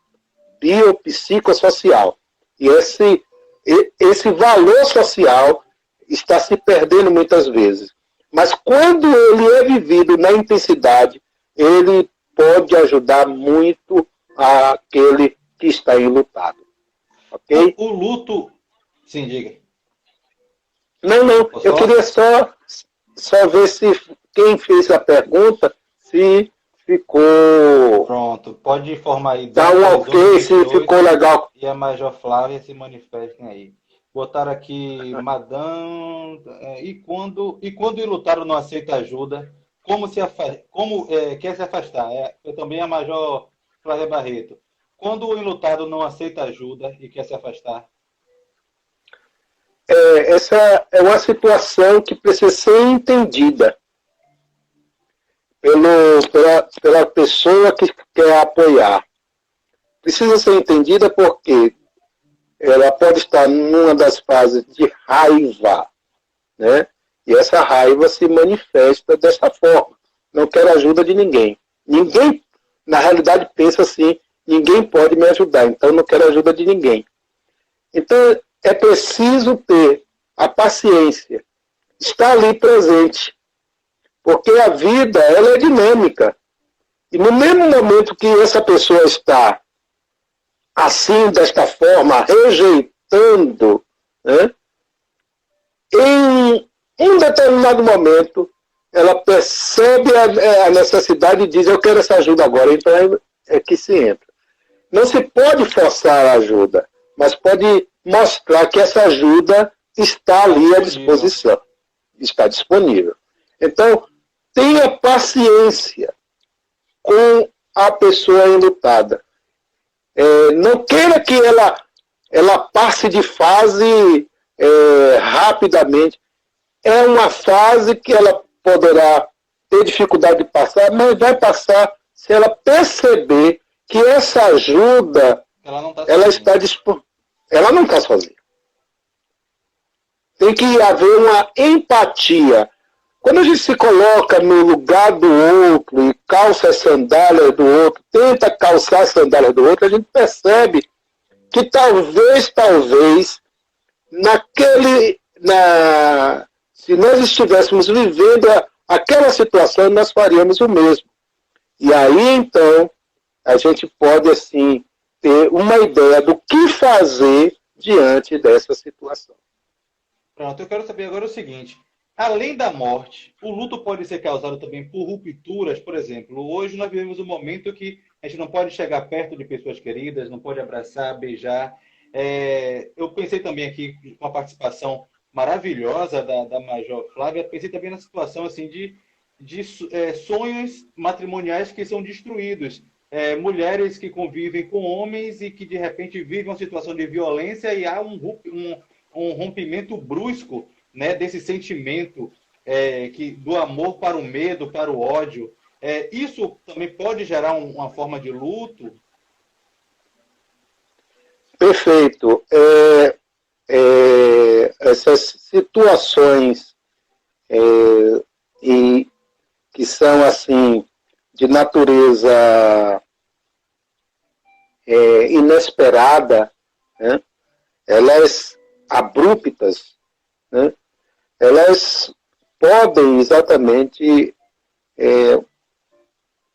B: biopsicossocial. E esse valor social está se perdendo muitas vezes. Mas quando ele é vivido na intensidade, ele pode ajudar muito aquele que está enlutado. Ok?
C: O luto... Sim, diga.
B: Não, eu queria só ver se quem fez a pergunta, se ficou...
C: Pronto, pode informar aí.
B: Dá um ok, se ficou legal.
C: E a Major Flávia se manifestem aí. Botaram aqui, Madame, e quando o enlutado não aceita ajuda, quer se afastar? Eu também a Major Flávia Barreto. Quando o enlutado não aceita ajuda e quer se afastar?
B: Essa é uma situação que precisa ser entendida pela pessoa que quer apoiar. Precisa ser entendida porque ela pode estar numa das fases de raiva, né? E essa raiva se manifesta desta forma. Não quero ajuda de ninguém. Ninguém, na realidade, pensa assim, ninguém pode me ajudar, então não quero ajuda de ninguém. Então, é preciso ter a paciência, estar ali presente, porque a vida, ela é dinâmica. E no mesmo momento que essa pessoa está assim, desta forma, rejeitando, né, em um determinado momento, ela percebe a necessidade e diz, eu quero essa ajuda agora, então é que se entra. Não se pode forçar a ajuda, mas pode mostrar que essa ajuda está ali à disposição, está disponível. Então, tenha paciência com a pessoa enlutada. Não queira que ela passe de fase rapidamente. É uma fase que ela poderá ter dificuldade de passar, mas vai passar se ela perceber que essa ajuda ela não está sozinha. Tem que haver uma empatia. Quando a gente se coloca no lugar do outro e calça as sandálias do outro, tenta calçar as sandálias do outro, a gente percebe que talvez, se nós estivéssemos vivendo aquela situação, nós faríamos o mesmo. E aí, então, a gente pode, assim, ter uma ideia do que fazer diante dessa situação.
C: Pronto, eu quero saber agora o seguinte. Além da morte, o luto pode ser causado também por rupturas, por exemplo. Hoje nós vivemos um momento que a gente não pode chegar perto de pessoas queridas, não pode abraçar, beijar. Eu pensei também aqui, com a participação maravilhosa da Major Flávia, pensei também na situação assim, de sonhos matrimoniais que são destruídos. Mulheres que convivem com homens e que de repente vivem uma situação de violência e há um rompimento brusco, né, desse sentimento do amor para o medo, para o ódio. Isso também pode gerar uma forma de luto?
B: Perfeito. Essas situações que são assim de natureza inesperada, né, elas abruptas, né, elas podem exatamente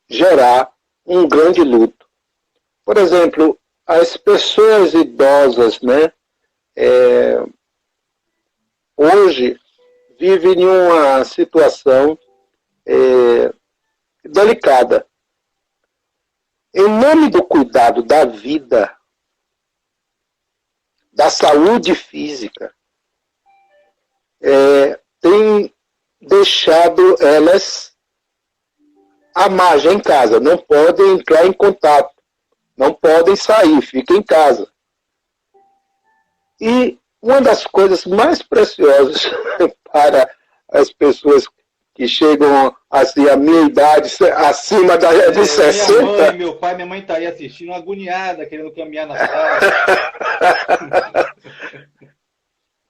B: gerar um grande luto. Por exemplo, as pessoas idosas, né, hoje vivem em uma situação delicada. Em nome do cuidado da vida, da saúde física, tem deixado elas à margem em casa, não podem entrar em contato, não podem sair, ficam em casa. E uma das coisas mais preciosas para as pessoas que chegam assim, a minha idade, acima de 60.
C: Minha mãe, meu pai, minha mãe está aí assistindo, agoniada, querendo caminhar na sala.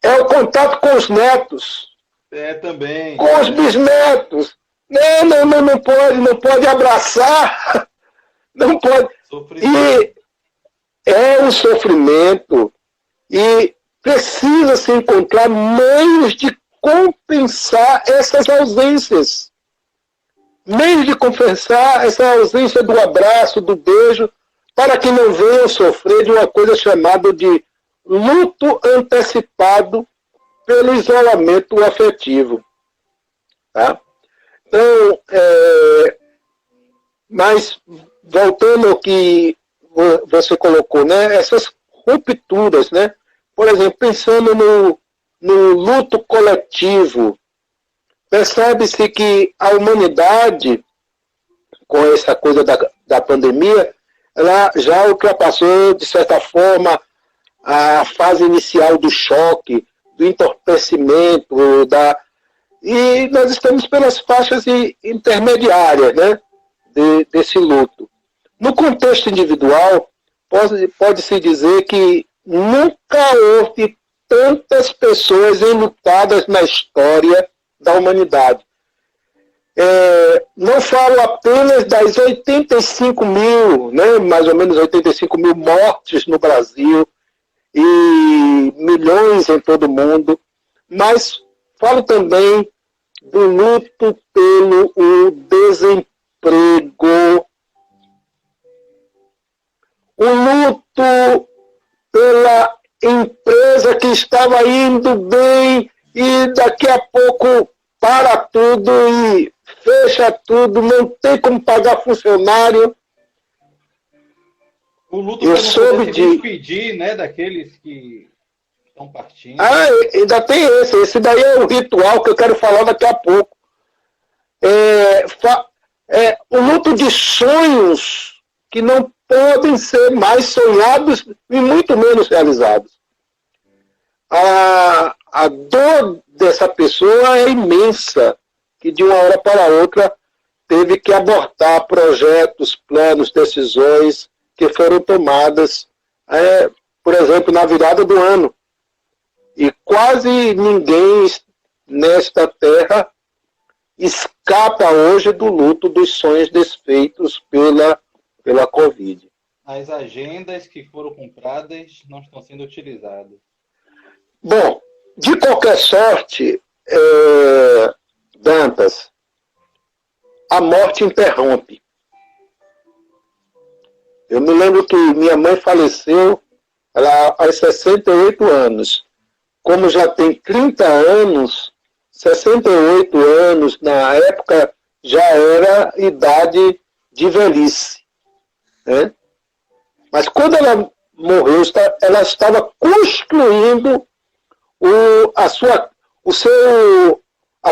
B: É o contato com os netos.
C: Também.
B: Com os bisnetos. Não pode abraçar. Não pode. E é um sofrimento. E precisa se encontrar meios de compensar essas ausências. Meios de compensar essa ausência do abraço, do beijo, para que não venham sofrer de uma coisa chamada de luto antecipado pelo isolamento afetivo. Tá? Então, mas voltando ao que você colocou, né, essas rupturas, né? Por exemplo, pensando no luto coletivo, percebe-se que a humanidade, com essa coisa da pandemia, ela já ultrapassou, de certa forma, a fase inicial do choque, do entorpecimento, e nós estamos pelas faixas intermediárias, né, desse luto. No contexto individual, pode-se dizer que nunca houve tantas pessoas enlutadas na história da humanidade. Não falo apenas das 85 mil, né, mais ou menos 85 mil mortes no Brasil e milhões em todo o mundo, mas falo também do luto pelo desemprego, o luto pela empresa que estava indo bem e daqui a pouco para tudo e fecha tudo, não tem como pagar funcionário.
C: O luto pelo poder se despedir, né, daqueles que estão partindo.
B: Ainda tem esse daí é o ritual que eu quero falar daqui a pouco. O luto de sonhos que não podem ser mais sonhados e muito menos realizados. A dor dessa pessoa é imensa, que de uma hora para outra teve que abortar projetos, planos, decisões que foram tomadas, por exemplo, na virada do ano. E quase ninguém nesta terra escapa hoje do luto dos sonhos desfeitos pela Covid.
C: As agendas que foram compradas não estão sendo utilizadas.
B: Bom, de qualquer sorte, Dantas, a morte interrompe. Eu me lembro que minha mãe faleceu aos 68 anos. Como já tem 30 anos, 68 anos, na época, já era idade de velhice. Né? Mas quando ela morreu, ela estava construindo a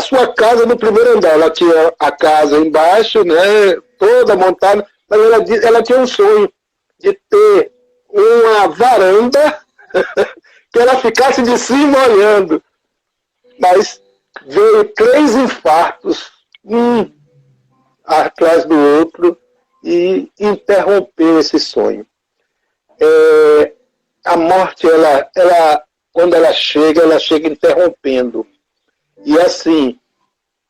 B: sua casa no primeiro andar. Ela tinha a casa embaixo, né, toda montada, mas ela tinha um sonho de ter uma varanda que ela ficasse de cima olhando. Mas veio 3 infartos, um atrás do outro, e interrompeu esse sonho. A morte, quando ela chega interrompendo. E assim,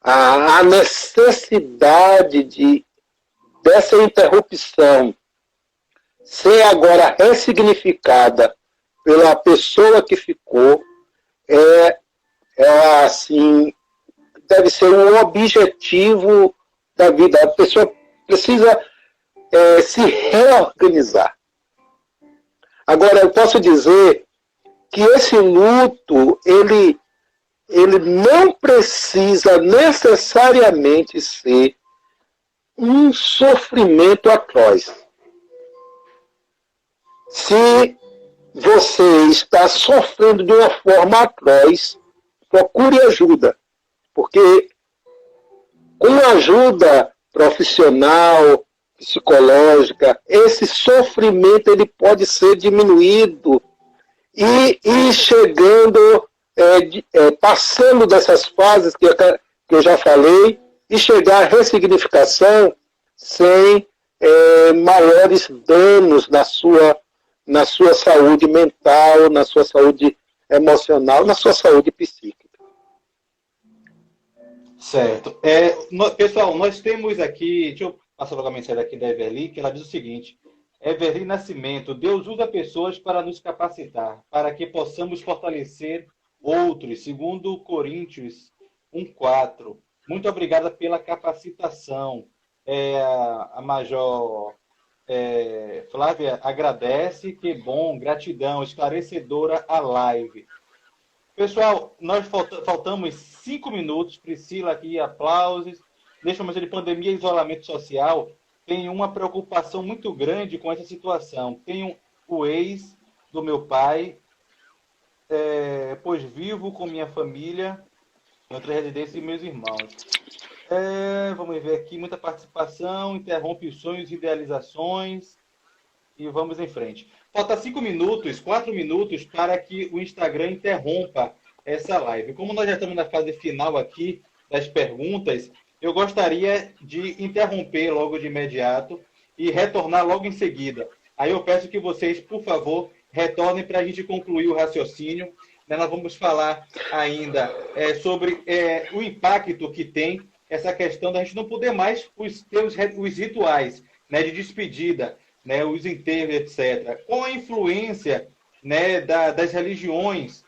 B: a necessidade dessa interrupção ser agora ressignificada pela pessoa que ficou, assim, deve ser um objetivo da vida. A pessoa precisa se reorganizar. Agora, eu posso dizer que esse luto, ele não precisa necessariamente ser um sofrimento atroz. Se você está sofrendo de uma forma atroz, procure ajuda, porque com ajuda profissional, psicológica, esse sofrimento ele pode ser diminuído e ir chegando, passando dessas fases que eu já falei, e chegar à ressignificação sem maiores danos na sua saúde mental, na sua saúde emocional, na sua saúde psíquica.
C: Certo. Pessoal, nós temos aqui, deixa eu passar logo a mensagem aqui da Everly, que ela diz o seguinte: Everly Nascimento, Deus usa pessoas para nos capacitar, para que possamos fortalecer outros, segundo Coríntios 1:4. Muito obrigada pela capacitação. A Major Flávia agradece, que bom, gratidão, esclarecedora a live. Pessoal, nós faltamos 5 minutos. Priscila aqui, aplausos. Neste momento de pandemia e isolamento social, tenho uma preocupação muito grande com essa situação. Tenho o ex do meu pai, pois vivo com minha família em outra residência e meus irmãos. Vamos ver aqui, muita participação, interrompe os sonhos e idealizações. E vamos em frente. Falta 5 minutos, 4 minutos para que o Instagram interrompa essa live. Como nós já estamos na fase final aqui das perguntas, eu gostaria de interromper logo de imediato e retornar logo em seguida. Aí eu peço que vocês, por favor, retornem para a gente concluir o raciocínio. Nós vamos falar ainda sobre o impacto que tem essa questão da gente não poder mais ter os rituais, né, de despedida, né, os enterros, etc. Qual a influência, né, das religiões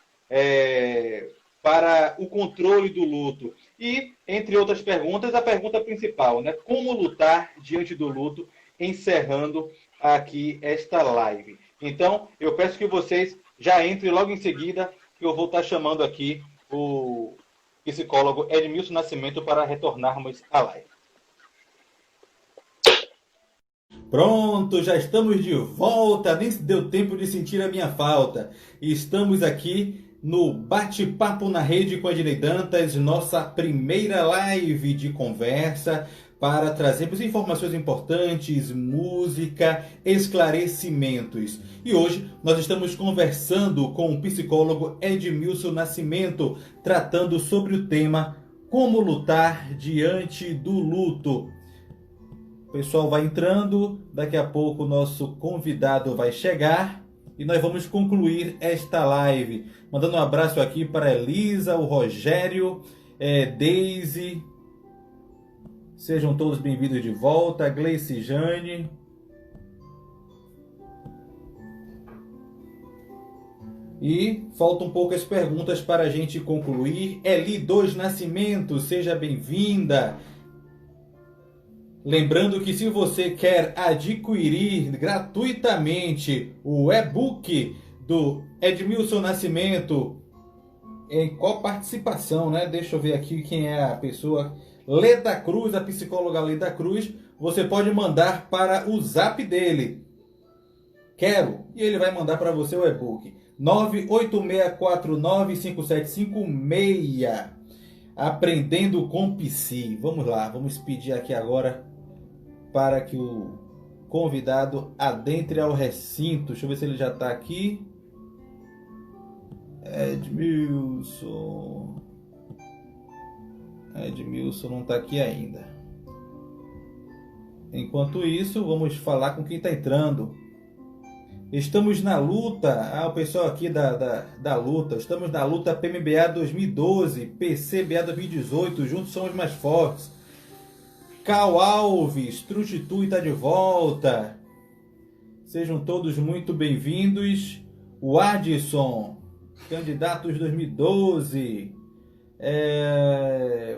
C: para o controle do luto? E, entre outras perguntas, a pergunta principal, né, como lutar diante do luto, encerrando aqui esta live. Então, eu peço que vocês já entrem logo em seguida, que eu vou estar chamando aqui o psicólogo Edmilson Nascimento para retornarmos à live.
A: Pronto, já estamos de volta, nem deu tempo de sentir a minha falta. Estamos aqui no Bate-Papo na Rede com Ednei Dantas, nossa primeira live de conversa para trazermos informações importantes, música, esclarecimentos. E hoje nós estamos conversando com o psicólogo Edmilson Nascimento, tratando sobre o tema Como lutar diante do luto. O pessoal vai entrando, daqui a pouco o nosso convidado vai chegar e nós vamos concluir esta live. Mandando um abraço aqui para Elisa, o Rogério, Deise. Sejam todos bem-vindos de volta. Gleice Jane. E faltam poucas perguntas para a gente concluir. Eli 2 Nascimento, seja bem-vinda. Lembrando que se você quer adquirir gratuitamente o e-book do Edmilson Nascimento, em qual participação, né? Deixa eu ver aqui quem é a pessoa. Leda Cruz, a psicóloga Leda Cruz, você pode mandar para o zap dele. Quero. E ele vai mandar para você o e-book. 986495756. Aprendendo com Psi. Vamos lá, vamos pedir aqui agora para que o convidado adentre ao recinto. Deixa eu ver se ele já está aqui. Edmilson não está aqui ainda. Enquanto isso, vamos falar com quem está entrando. Estamos na luta. O pessoal aqui da luta. Estamos na luta PMBA 2012, PCBA 2018. Juntos somos mais fortes. Cal Alves, Trutitui está de volta. Sejam todos muito bem-vindos. O Adson, candidatos 2012.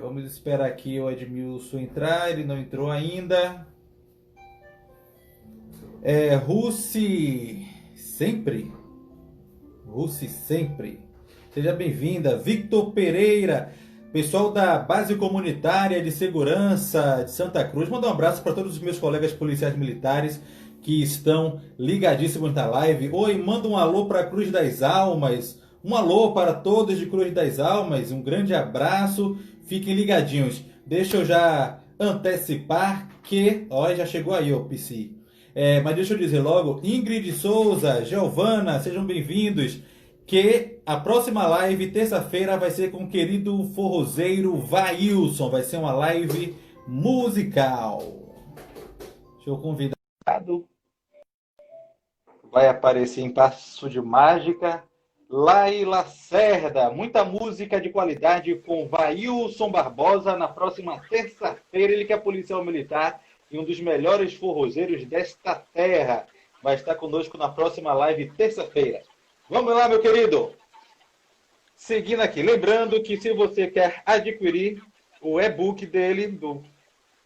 A: Vamos esperar aqui o Edmilson entrar. Ele não entrou ainda. Russi sempre. Seja bem-vinda. Victor Pereira, pessoal da Base Comunitária de Segurança de Santa Cruz. Manda um abraço para todos os meus colegas policiais militares que estão ligadíssimos na live. Oi, manda um alô para a Cruz das Almas. Um alô para todos de Cruz das Almas. Um grande abraço. Fiquem ligadinhos. Deixa eu já antecipar que... já chegou aí, Psi. Mas deixa eu dizer logo, Ingrid Souza, Giovana, sejam bem-vindos, que a próxima live, terça-feira, vai ser com o querido forrozeiro Vailson. Vai ser uma live musical. Deixa eu convidar.
C: Vai aparecer em Passo de Mágica, Laila Cerda. Muita música de qualidade com Vailson Barbosa na próxima terça-feira. Ele que é policial militar e um dos melhores forrozeiros desta terra. Vai estar conosco na próxima live, terça-feira. Vamos lá, meu querido. Seguindo aqui, lembrando que se você quer adquirir o e-book dele, do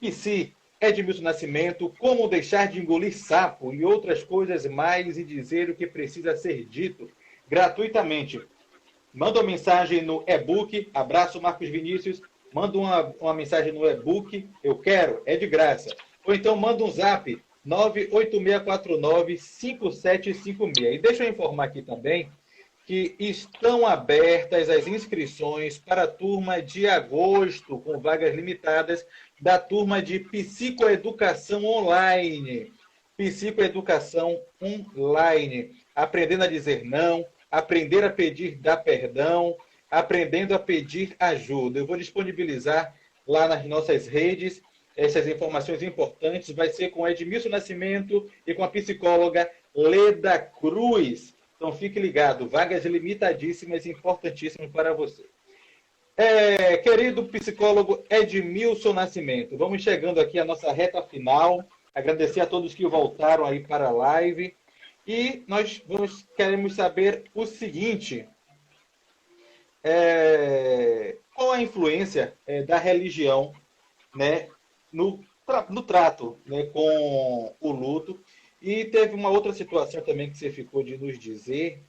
C: PC Edmilson Nascimento, Como Deixar de Engolir Sapo e outras coisas mais e dizer o que precisa ser dito gratuitamente. Manda uma mensagem no e-book, abraço Marcos Vinícius, manda uma mensagem no e-book, eu quero, é de graça. Ou então manda um zap, 986495756. E deixa eu informar aqui também que estão abertas as inscrições para a turma de agosto, com vagas limitadas, da turma de Psicoeducação Online. Psicoeducação Online. Aprendendo a dizer não, aprender a pedir dar perdão, aprendendo a pedir ajuda. Eu vou disponibilizar lá nas nossas redes essas informações importantes. Vai ser com Edmilson Nascimento e com a psicóloga Leda Cruz. Então, fique ligado, vagas limitadíssimas e importantíssimas para você. Querido psicólogo Edmilson Nascimento, vamos chegando aqui à nossa reta final. Agradecer a todos que voltaram aí para a live. E nós queremos saber o seguinte. Qual a influência da religião, né, no trato, né, com o luto? E teve uma outra situação também que você ficou de nos dizer.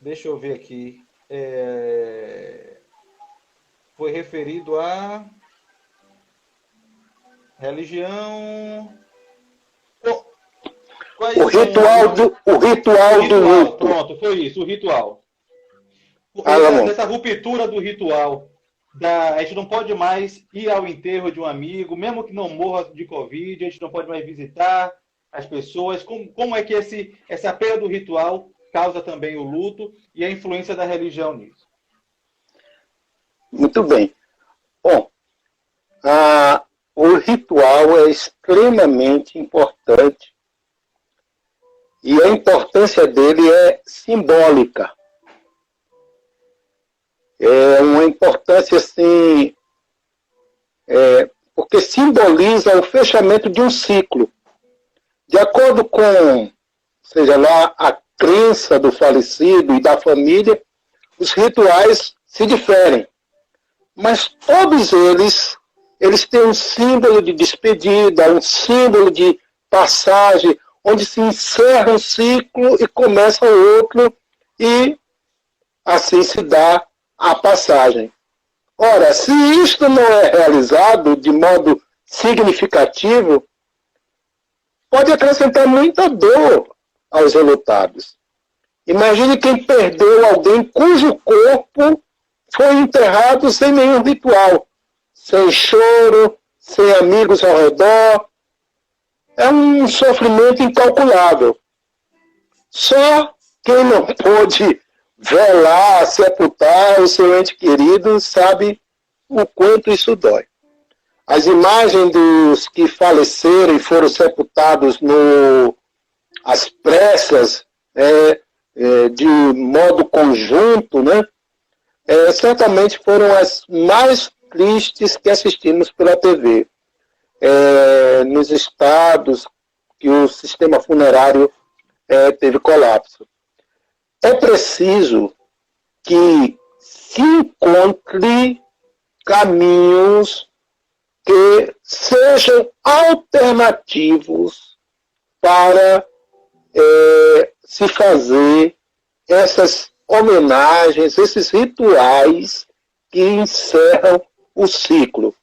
C: Deixa eu ver aqui. Foi referido a religião.
B: O ritual do luto.
C: Pronto, foi isso, o ritual. Dessa ruptura do ritual. A gente não pode mais ir ao enterro de um amigo, mesmo que não morra de Covid, a gente não pode mais visitar as pessoas. Como é que essa perda do ritual causa também o luto e a influência da religião nisso?
B: Muito bem. Bom, o ritual é extremamente importante e a importância dele é simbólica. É uma importância, assim, porque simboliza o fechamento de um ciclo. De acordo com, seja lá, a crença do falecido e da família, os rituais se diferem. Mas todos eles têm um símbolo de despedida, um símbolo de passagem, onde se encerra um ciclo e começa outro, e assim se dá a passagem. Ora, se isto não é realizado de modo significativo, pode acrescentar muita dor aos enlutados. Imagine quem perdeu alguém cujo corpo foi enterrado sem nenhum ritual, sem choro, sem amigos ao redor. É um sofrimento incalculável. Só quem não pôde velar, sepultar o seu ente querido sabe o quanto isso dói. As imagens dos que faleceram e foram sepultados às pressas, de modo conjunto, né? Certamente foram as mais tristes que assistimos pela TV. Nos estados que o sistema funerário teve colapso. É preciso que se encontre caminhos que sejam alternativos para se fazer essas homenagens, esses rituais que encerram o ciclo.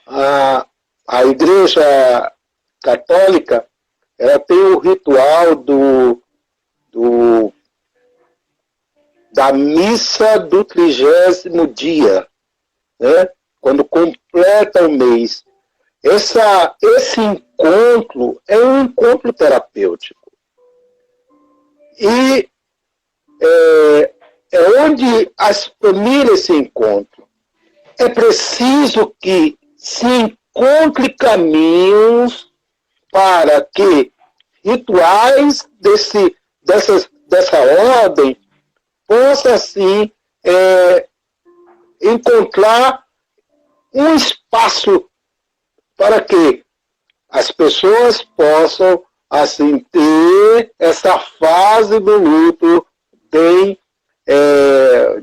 B: A Igreja Católica, ela tem o ritual da missa do 30º dia, né? Quando completa o mês. Esse encontro é um encontro terapêutico. E é onde as famílias se encontram. É preciso que se encontre caminhos para que rituais dessa ordem possam, assim, encontrar um espaço para que as pessoas possam, assim, ter essa fase do luto bem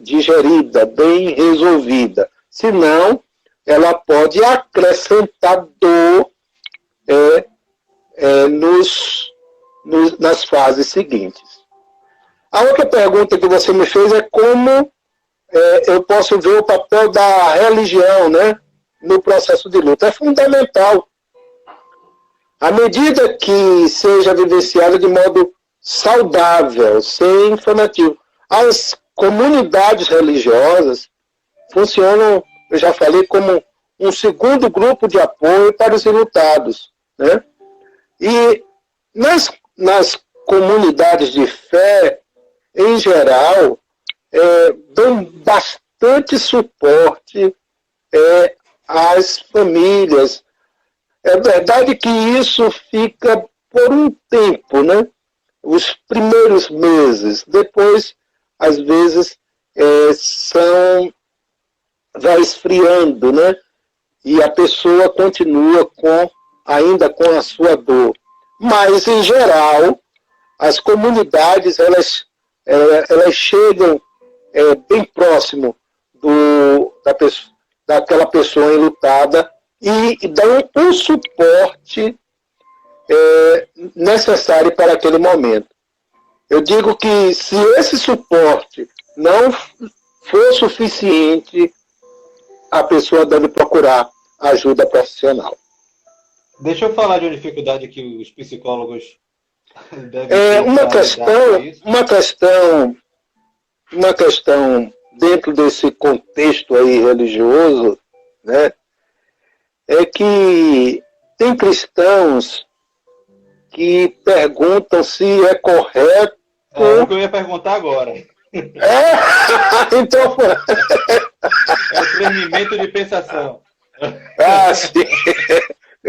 B: digerida, bem resolvida. Senão, ela pode acrescentar dor nas fases seguintes. A outra pergunta que você me fez é como eu posso ver o papel da religião, né, no processo de luto. É fundamental. À medida que seja vivenciada de modo saudável, sem fanatismo. As comunidades religiosas funcionam, eu já falei, como um segundo grupo de apoio para os enlutados, né? E nas comunidades de fé, em geral, dão bastante suporte às famílias. É verdade que isso fica por um tempo, né? Os primeiros meses, depois, às vezes, vai esfriando, né? E a pessoa continua ainda com a sua dor. Mas, em geral, as comunidades, elas chegam bem próximo daquela pessoa enlutada e dão um suporte necessário para aquele momento. Eu digo que se esse suporte não for suficiente, a pessoa deve procurar ajuda profissional.
C: Deixa eu falar de uma dificuldade que os psicólogos devem ter.
B: Uma questão dentro desse contexto aí religioso, né, é que tem cristãos que perguntam se é correto.
C: É o que eu ia perguntar agora.
B: Então.
C: É o treinamento de pensação.
B: Sim.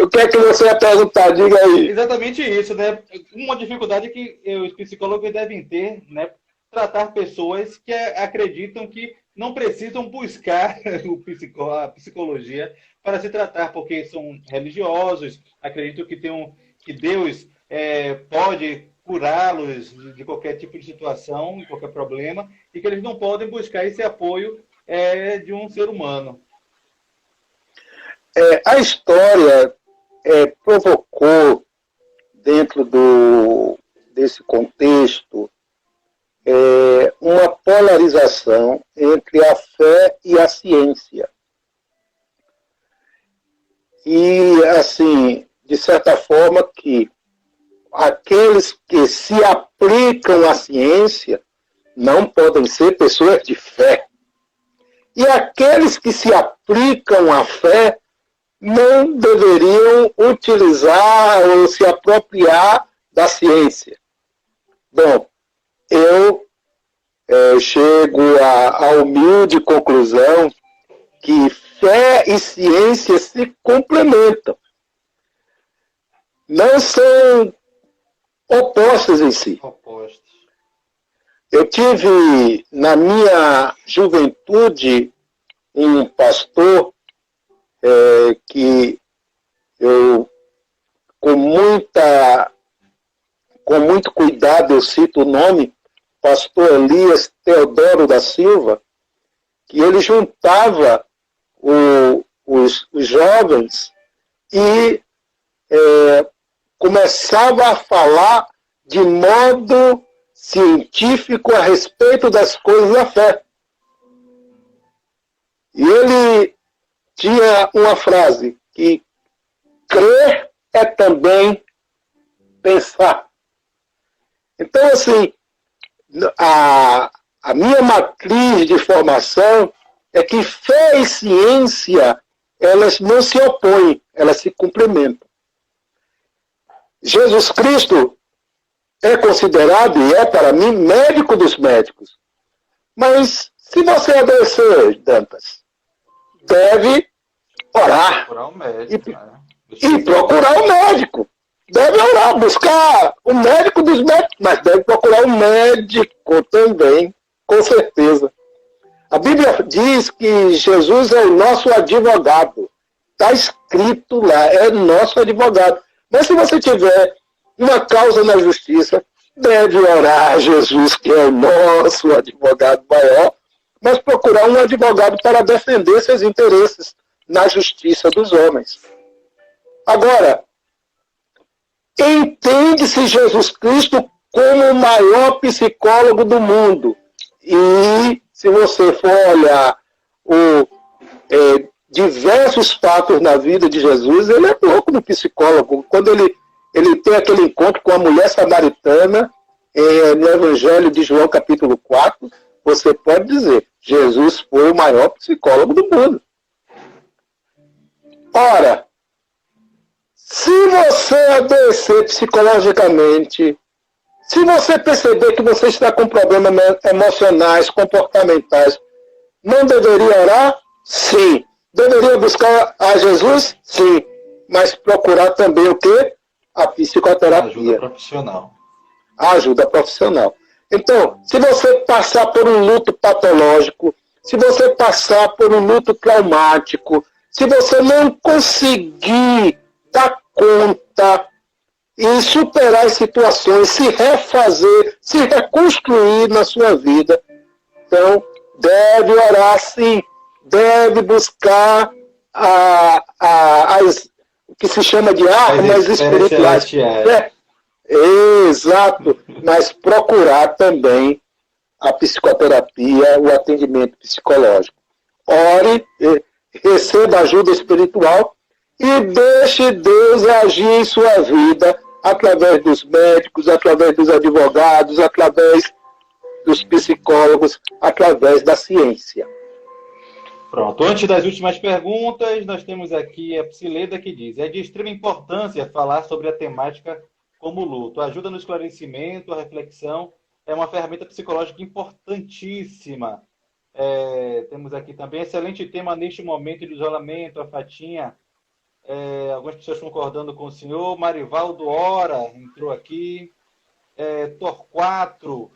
B: O que é que você ia perguntar? Diga aí.
C: Exatamente isso, né? Uma dificuldade que os psicólogos devem ter, né? Tratar pessoas que acreditam que não precisam buscar a psicologia para se tratar, porque são religiosos, acreditam que Deus pode curá-los de qualquer tipo de situação, de qualquer problema, e que eles não podem buscar esse apoio de um ser humano.
B: A história provocou, dentro desse contexto, uma polarização entre a fé e a ciência. E, assim, de certa forma, que aqueles que se aplicam à ciência não podem ser pessoas de fé. E aqueles que se aplicam à fé não deveriam utilizar ou se apropriar da ciência. Bom, eu chego à humilde conclusão que fé e ciência se complementam. Não são opostas em si.
C: Opostos.
B: Eu tive, na minha juventude, um pastor que eu, com muito cuidado, eu cito o nome, pastor Elias Teodoro da Silva, que ele juntava os jovens e começava a falar de modo científico a respeito das coisas da fé. E ele tinha uma frase que crer é também pensar. Então, assim, a minha matriz de formação é que fé e ciência, elas não se opõem, elas se complementam. Jesus Cristo, é considerado, e é para mim, médico dos médicos. Mas se você adoecer, Dantas, deve orar.
C: Procurar um médico, né?
B: E procurar o médico. Deve orar, buscar o médico dos médicos, mas deve procurar o médico também, com certeza. A Bíblia diz que Jesus é o nosso advogado. Está escrito lá, é nosso advogado. Mas se você tiver uma causa na justiça, deve orar a Jesus, que é o nosso advogado maior, mas procurar um advogado para defender seus interesses na justiça dos homens. Agora, entende-se Jesus Cristo como o maior psicólogo do mundo. E se você for olhar diversos fatos na vida de Jesus, ele é louco no psicólogo. Quando ele tem aquele encontro com a mulher samaritana, no Evangelho de João, capítulo 4, você pode dizer, Jesus foi o maior psicólogo do mundo. Ora, se você adoecer psicologicamente, se você perceber que você está com problemas emocionais, comportamentais, não deveria orar? Sim. Deveria buscar a Jesus? Sim. Mas procurar também o quê? A psicoterapia.
C: Ajuda profissional.
B: A ajuda profissional. Então, se você passar por um luto patológico, se você passar por um luto traumático, se você não conseguir dar conta e superar as situações, se refazer, se reconstruir na sua vida, então deve orar sim, deve buscar o que se chama de armas espirituais. Exato, mas procurar também a psicoterapia, o atendimento psicológico. Ore, receba ajuda espiritual e deixe Deus agir em sua vida através dos médicos, através dos advogados, através dos psicólogos, através da ciência.
C: Pronto, antes das últimas perguntas, nós temos aqui a Psileda que diz: é de extrema importância falar sobre a temática como o luto. Ajuda no esclarecimento, a reflexão, é uma ferramenta psicológica importantíssima. Temos aqui também excelente tema neste momento de isolamento, a Fatinha. Algumas pessoas concordando com o senhor. Marivaldo Ora entrou aqui. Torquato.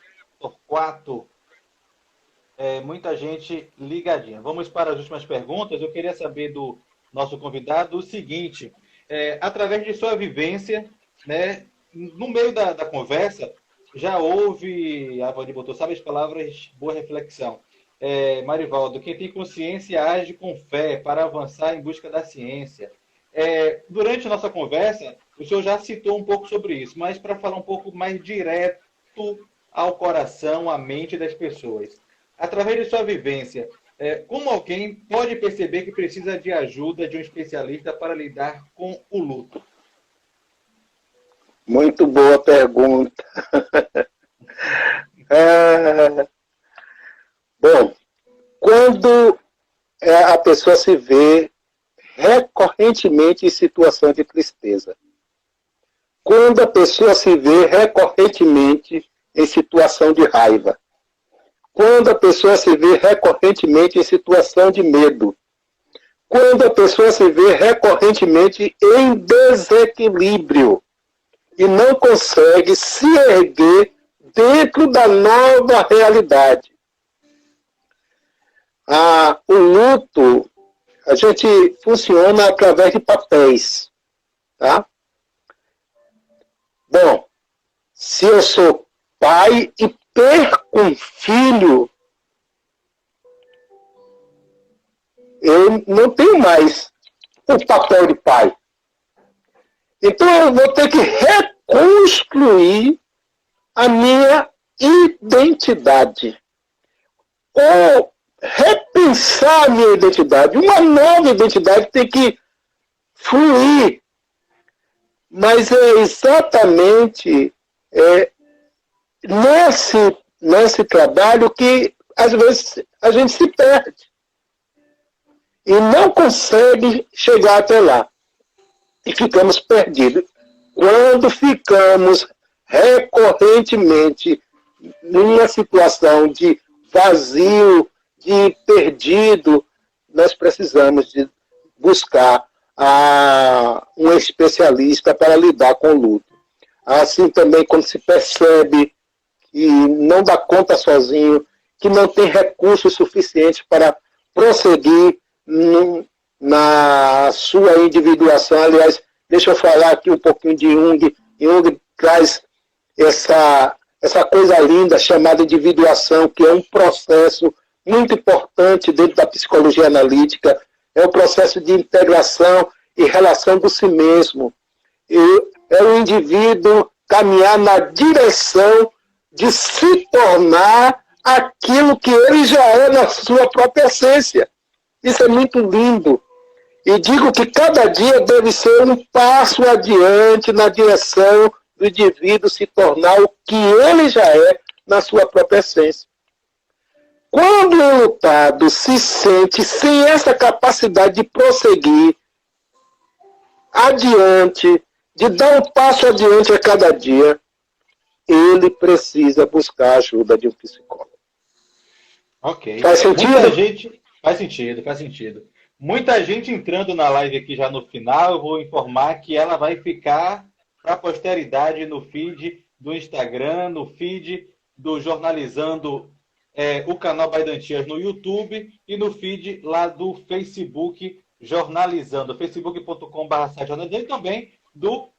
C: Muita gente ligadinha. Vamos para as últimas perguntas. Eu queria saber do nosso convidado o seguinte: através de sua vivência, né, no meio da conversa, já houve, a Valdir botou, sabe as palavras, boa reflexão. Marivaldo, quem tem consciência age com fé para avançar em busca da ciência. Durante a nossa conversa, o senhor já citou um pouco sobre isso, mas para falar um pouco mais direto ao coração, à mente das pessoas. Através de sua vivência, como alguém pode perceber que precisa de ajuda de um especialista para lidar com o luto?
B: Muito boa pergunta. Bom, quando a pessoa se vê recorrentemente em situação de tristeza, quando a pessoa se vê recorrentemente em situação de raiva, quando a pessoa se vê recorrentemente em situação de medo, quando a pessoa se vê recorrentemente em desequilíbrio e não consegue se erguer dentro da nova realidade. O luto, a gente funciona através de papéis, tá? Bom, se eu sou pai e perco um filho, eu não tenho mais o papel de pai. Então eu vou ter que reconstruir a minha identidade. Ou repensar a minha identidade. Uma nova identidade tem que fluir. Mas é exatamente nesse trabalho que às vezes a gente se perde. E não consegue chegar até lá. E ficamos perdidos. Quando ficamos recorrentemente numa situação de vazio, de perdido, nós precisamos de buscar um especialista para lidar com o luto. Assim também, quando se percebe que não dá conta sozinho, que não tem recursos suficientes para prosseguir na sua individuação. Aliás, deixa eu falar aqui um pouquinho de Jung. Jung traz essa coisa linda chamada individuação, que é um processo muito importante dentro da psicologia analítica. É o processo de integração e relação do si mesmo. É o indivíduo caminhar na direção de se tornar aquilo que ele já é na sua própria essência. Isso é muito lindo. E digo que cada dia deve ser um passo adiante na direção do indivíduo se tornar o que ele já é na sua própria essência. Quando o lutado se sente sem essa capacidade de prosseguir adiante, de dar um passo adiante a cada dia, ele precisa buscar a ajuda de um psicólogo.
C: Ok.
B: Faz sentido?
C: Faz sentido. Muita gente entrando na live aqui já no final. Eu vou informar que ela vai ficar para a posteridade no feed do Instagram, no feed do Jornalizando, o canal Baidantias no YouTube e no feed lá do Facebook Jornalizando, facebook.com/jornalizando, e também do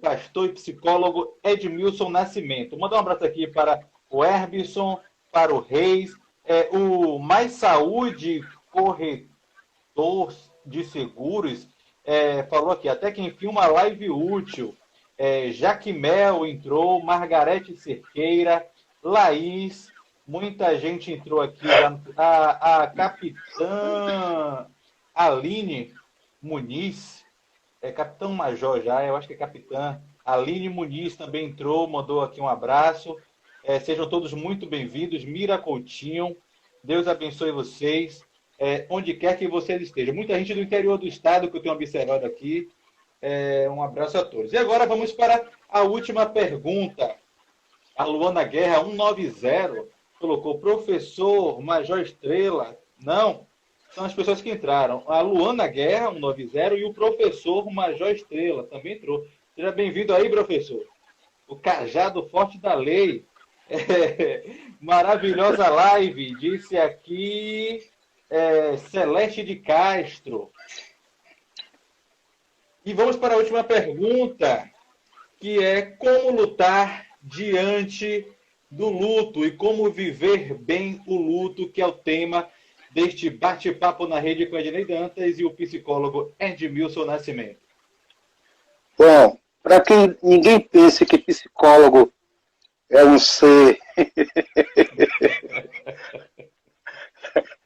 C: pastor e psicólogo Edmilson Nascimento. Mandar um abraço aqui para o Herbson, para o Reis, o Mais Saúde, corretor de seguros, falou aqui, até que enfim uma live útil. Jaquimel entrou, Margarete Cerqueira, Laís, muita gente entrou aqui, a capitã Aline Muniz, capitão major já, eu acho que é capitã. Aline Muniz também entrou, mandou aqui um abraço. Sejam todos muito bem-vindos. Mira Coutinho, Deus abençoe vocês, onde quer que vocês estejam. Muita gente do interior do estado que eu tenho observado aqui. Um abraço a todos. E agora vamos para a última pergunta. A Luana Guerra 190 colocou professor Major Estrela. Não, são as pessoas que entraram. A Luana Guerra 190 e o professor Major Estrela também entrou. Seja bem-vindo aí, professor. O cajado forte da lei. Maravilhosa live, disse aqui Celeste de Castro. E vamos para a última pergunta, que é como lutar diante do luto e como viver bem o luto, que é o tema deste bate-papo na rede com Ednei Dantas e o psicólogo Edmilson Nascimento.
B: Bom, para que ninguém pense que psicólogo é um ser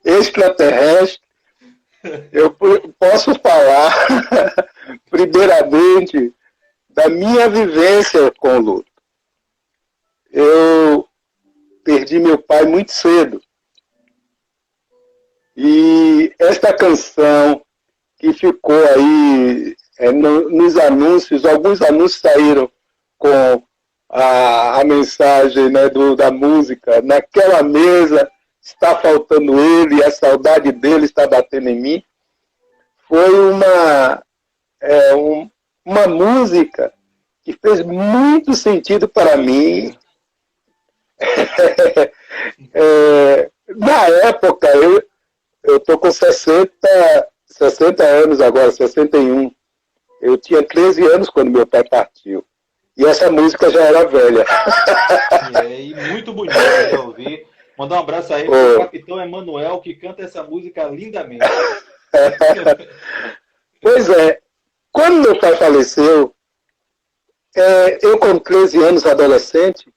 B: extraterrestre, eu posso falar primeiramente da minha vivência com o luto. Eu perdi meu pai muito cedo. E esta canção que ficou aí nos anúncios, alguns anúncios saíram com a mensagem, né, da música, naquela mesa está faltando ele, a saudade dele está batendo em mim. Foi uma música que fez muito sentido para mim. Na época, eu estou com 60 anos agora, 61. Eu tinha 13 anos quando meu pai partiu. E essa música já era velha.
C: E muito bonita de ouvir. Mandar um abraço aí para o capitão Emanuel, que canta essa música lindamente.
B: Pois é. Quando meu pai faleceu, eu com 13 anos, adolescente,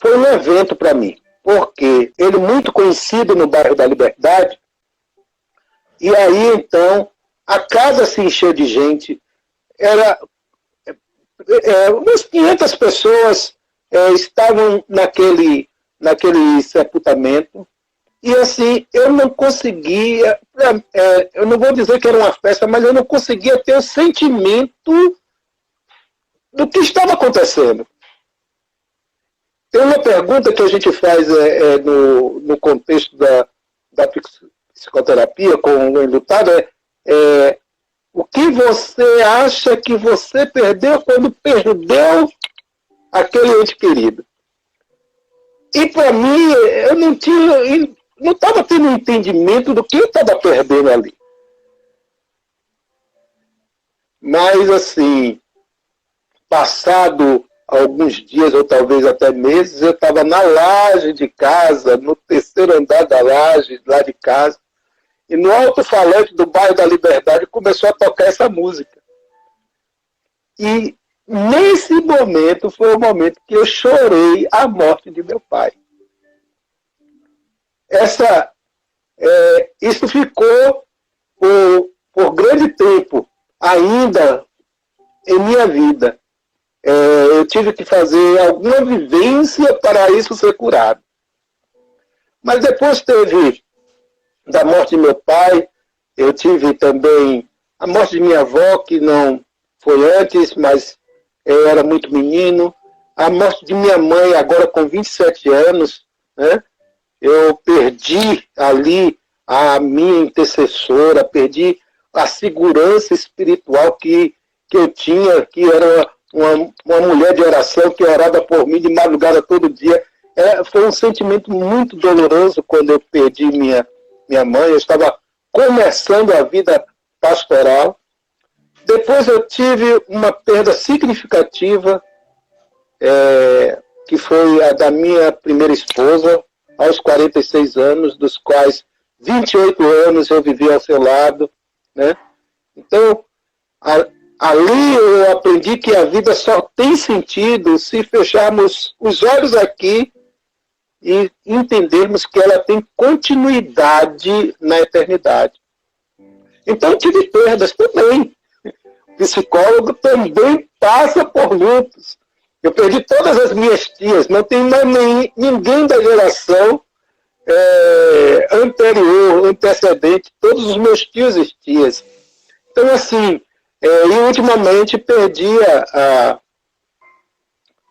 B: foi um evento para mim. Porque ele muito conhecido no bairro da Liberdade, e aí então a casa se encheu de gente. Era umas 500 pessoas estavam naquele sepultamento. E assim, eu não conseguia, eu não vou dizer que era uma festa, mas eu não conseguia ter o sentimento do que estava acontecendo. Tem uma pergunta que a gente faz no contexto da psicoterapia com o enlutado, o que você acha que você perdeu quando perdeu aquele ente querido? E para mim, eu não estava tendo um entendimento do que eu estava perdendo ali. Mas, assim, passado alguns dias, ou talvez até meses, eu estava na laje de casa, no terceiro andar da laje, lá de casa, e no alto-falante do bairro da Liberdade começou a tocar essa música. E nesse momento foi o momento que eu chorei a morte de meu pai. Isso ficou por grande tempo ainda em minha vida. Eu tive que fazer alguma vivência para isso ser curado. Mas depois da morte de meu pai, eu tive também a morte de minha avó, que não foi antes, mas eu era muito menino. A morte de minha mãe, agora com 27 anos, né? Eu perdi ali a minha intercessora, perdi a segurança espiritual que eu tinha, que era uma mulher de oração que orava por mim de madrugada todo dia. Foi um sentimento muito doloroso quando eu perdi minha mãe. Eu estava começando a vida pastoral. Depois eu tive uma perda significativa, que foi a da minha primeira esposa, aos 46 anos, dos quais 28 anos eu vivi ao seu lado, né? Então, ali eu aprendi que a vida só tem sentido se fecharmos os olhos aqui e entendermos que ela tem continuidade na eternidade. Então, eu tive perdas também. O psicólogo também passa por lutos. Eu perdi todas as minhas tias, não tem mais ninguém da geração anterior, antecedente, todos os meus tios e tias. Então, assim, e ultimamente perdi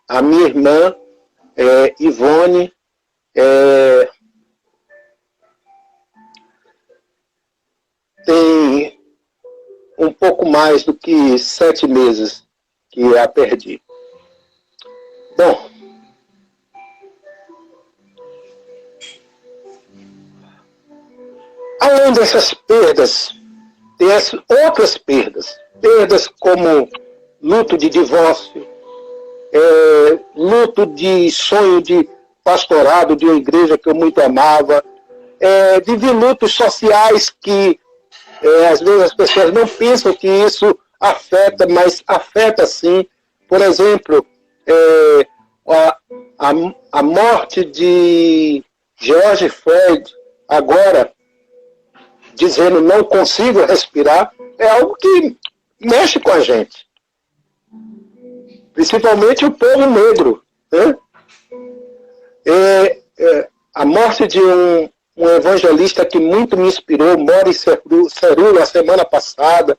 B: a minha irmã, Ivone, tem um pouco mais do que 7 meses que a perdi. Bom, além dessas perdas, tem as outras perdas. Perdas como luto de divórcio, luto de sonho de pastorado de uma igreja que eu muito amava, vivi lutos sociais que às vezes as pessoas não pensam que isso afeta, mas afeta sim. Por exemplo, a morte de George Floyd, agora, dizendo não consigo respirar, é algo que mexe com a gente. Principalmente o povo negro. Né? A morte de um evangelista que muito me inspirou, Maurice Cerullo, a semana passada,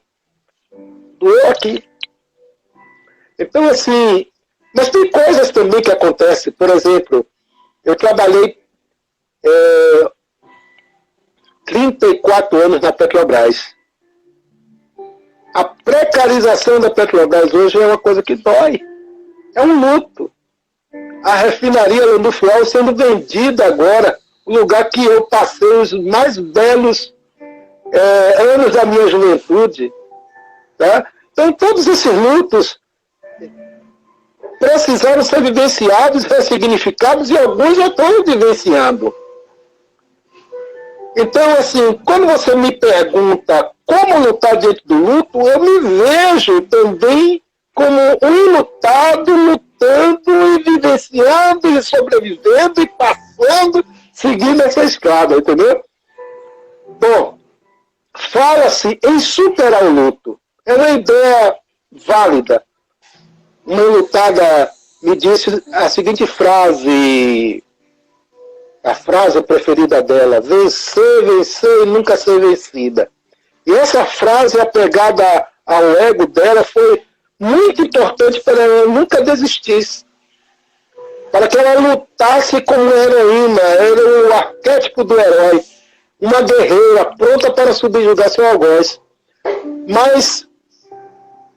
B: doeu aqui. Então, assim, mas tem coisas também que acontecem. Por exemplo, eu trabalhei 34 anos na Petrobras. A precarização da Petrobras hoje é uma coisa que dói. É um luto. A refinaria Landufial sendo vendida agora, o lugar que eu passei os mais belos anos da minha juventude. Tá? Então, todos esses lutos precisaram ser vivenciados, ressignificados, e alguns já estão vivenciando. Então, assim, quando você me pergunta como lutar diante do luto, eu me vejo também como um enlutado, lutando e vivenciando e sobrevivendo e passando, seguindo essa estrada, entendeu? Bom, fala-se em superar o luto. É uma ideia válida. Uma enlutada me disse a seguinte frase, a frase preferida dela: vencer, vencer e nunca ser vencida. E essa frase, apegada ao ego dela, foi muito importante para ela nunca desistisse, para que ela lutasse como heroína, era o arquétipo do herói, uma guerreira pronta para subjugar seu algoz. Mas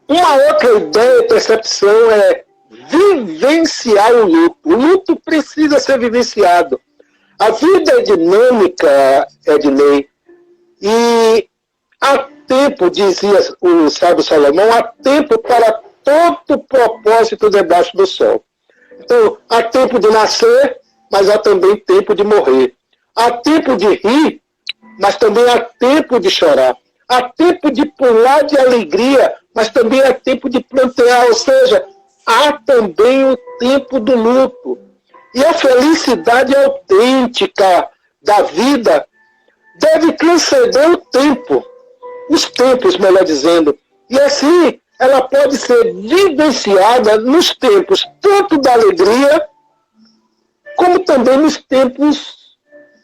B: uma outra ideia e percepção é vivenciar o luto. O luto precisa ser vivenciado. A vida é dinâmica, Ednei, e há tempo, dizia o sábio Salomão, há tempo para todo propósito debaixo do sol. Então, há tempo de nascer, mas há também tempo de morrer. Há tempo de rir, mas também há tempo de chorar. Há tempo de pular de alegria, mas também há tempo de plantear, ou seja, há também o tempo do luto. E a felicidade autêntica da vida deve transcender o tempo, os tempos, melhor dizendo. E assim, ela pode ser vivenciada nos tempos tanto da alegria, como também nos tempos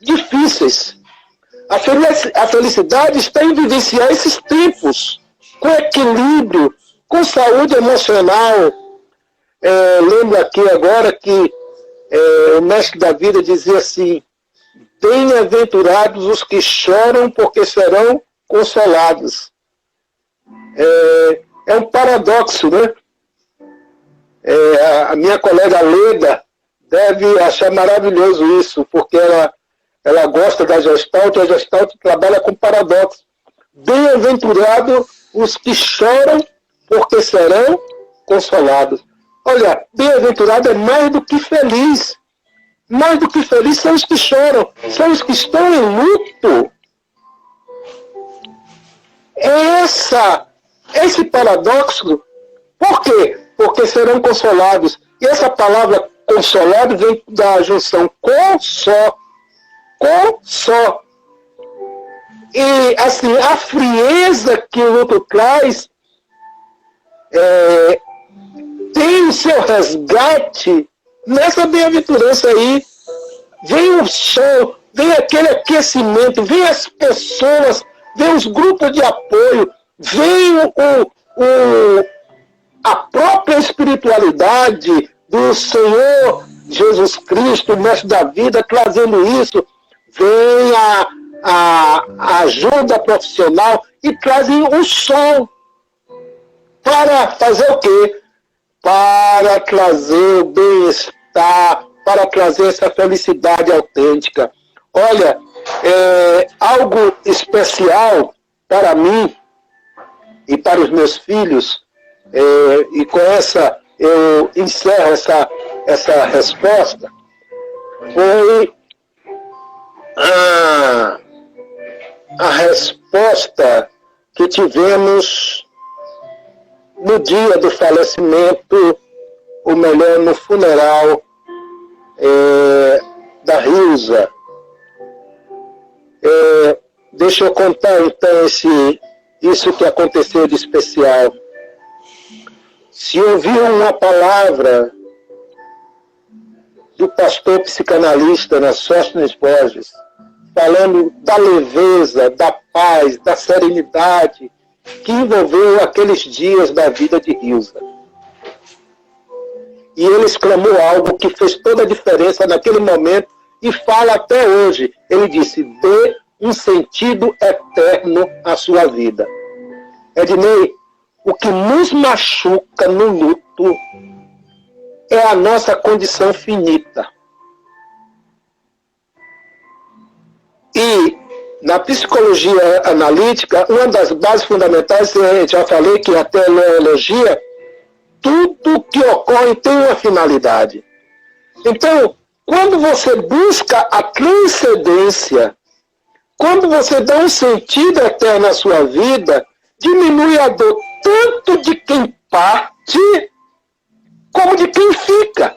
B: difíceis. A felicidade está em vivenciar esses tempos com equilíbrio, com saúde emocional. Lembro aqui agora que o mestre da vida dizia assim: bem-aventurados os que choram, porque serão consolados. É um paradoxo, né? A minha colega Leda deve achar maravilhoso isso, porque ela gosta da Gestalt, e a Gestalt trabalha com paradoxo. Bem-aventurados os que choram, porque serão consolados. Olha, bem-aventurado é mais do que feliz. Mais do que feliz são os que choram, são os que estão em luto. Esse paradoxo, por quê? Porque serão consolados. E essa palavra consolado vem da junção com só. E assim, a frieza que o luto traz tem o seu resgate nessa bem-aventurança aí. Vem o sol, vem aquele aquecimento, vem as pessoas, vem os grupos de apoio, vem a própria espiritualidade do Senhor Jesus Cristo, o Mestre da Vida, trazendo isso. Vem a ajuda profissional e trazem o sol para fazer o quê? Para trazer o bem-estar, para trazer essa felicidade autêntica. Olha, algo especial para mim e para os meus filhos, e com essa eu encerro essa resposta, foi a resposta que tivemos no dia do falecimento, ou melhor, no funeral da Rilza. Deixa eu contar então isso que aconteceu de especial. Se ouviu uma palavra do pastor psicanalista Sóstenes Borges, falando da leveza, da paz, da serenidade que envolveu aqueles dias da vida de Rilza. E ele exclamou algo que fez toda a diferença naquele momento e fala até hoje. Ele disse: dê um sentido eterno à sua vida. Ednei, o que nos machuca no luto é a nossa condição finita. E na psicologia analítica, uma das bases fundamentais, eu já falei que a teleologia, tudo que ocorre tem uma finalidade. Então, quando você busca a transcendência, quando você dá um sentido eterno à sua vida, diminui a dor tanto de quem parte, como de quem fica.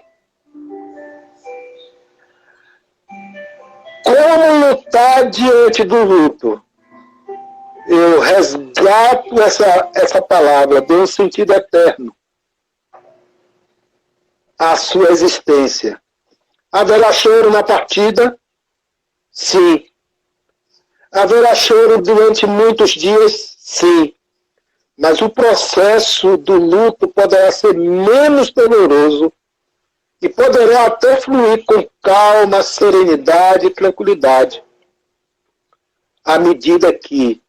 B: Como lutar diante do luto? Eu resgato essa palavra, dou um sentido eterno à sua existência. Haverá choro na partida? Sim. Haverá choro durante muitos dias? Sim. mas o processo do luto poderá ser menos doloroso e poderá até fluir com calma, serenidade e tranquilidade, à medida que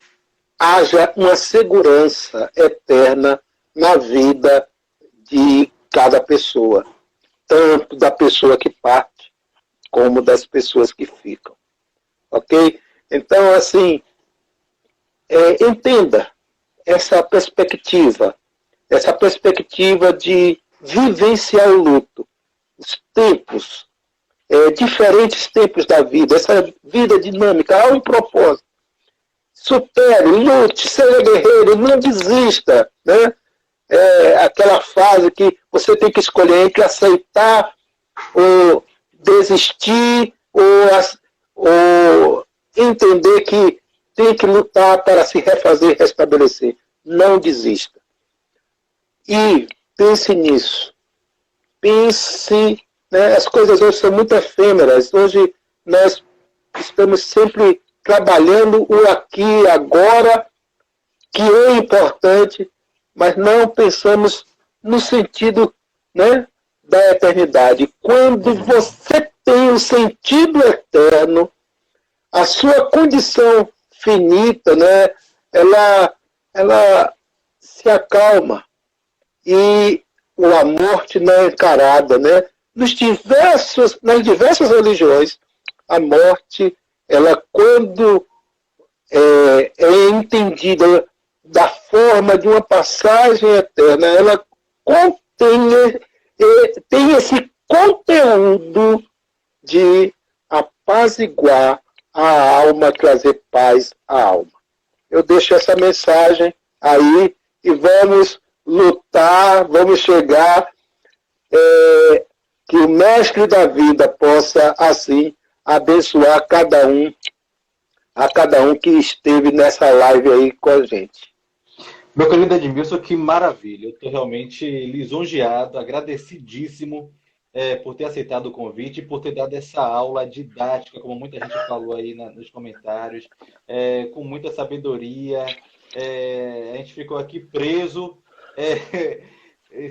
B: haja uma segurança eterna na vida de cada pessoa, tanto da pessoa que parte, como das pessoas que ficam. Ok? Então, assim, entenda essa perspectiva de vivenciar o luto, os tempos, diferentes tempos da vida, essa vida dinâmica, há um propósito. Supere, lute, seja guerreiro, não desista, né? Aquela fase que você tem que escolher entre aceitar ou desistir ou entender que tem que lutar para se refazer, restabelecer. Não desista. E pense nisso. Pense, né? As coisas hoje são muito efêmeras. Hoje nós estamos sempre trabalhando o aqui e agora, que é importante, mas não pensamos no sentido, né, da eternidade. Quando você tem o sentido eterno, a sua condição finita, né, ela se acalma. E a morte não é encarada, né? Nas diversas religiões, a morte, ela, quando é entendida da forma de uma passagem eterna, ela tem esse conteúdo de apaziguar a alma, trazer paz à alma. Eu deixo essa mensagem aí e vamos lutar, vamos chegar, que o mestre da vida possa, assim, abençoar a cada um que esteve nessa live aí com a gente.
C: Meu querido Edmilson, que maravilha. Eu estou realmente lisonjeado, agradecidíssimo por ter aceitado o convite e por ter dado essa aula didática, como muita gente falou aí nos comentários, com muita sabedoria. A gente ficou aqui preso,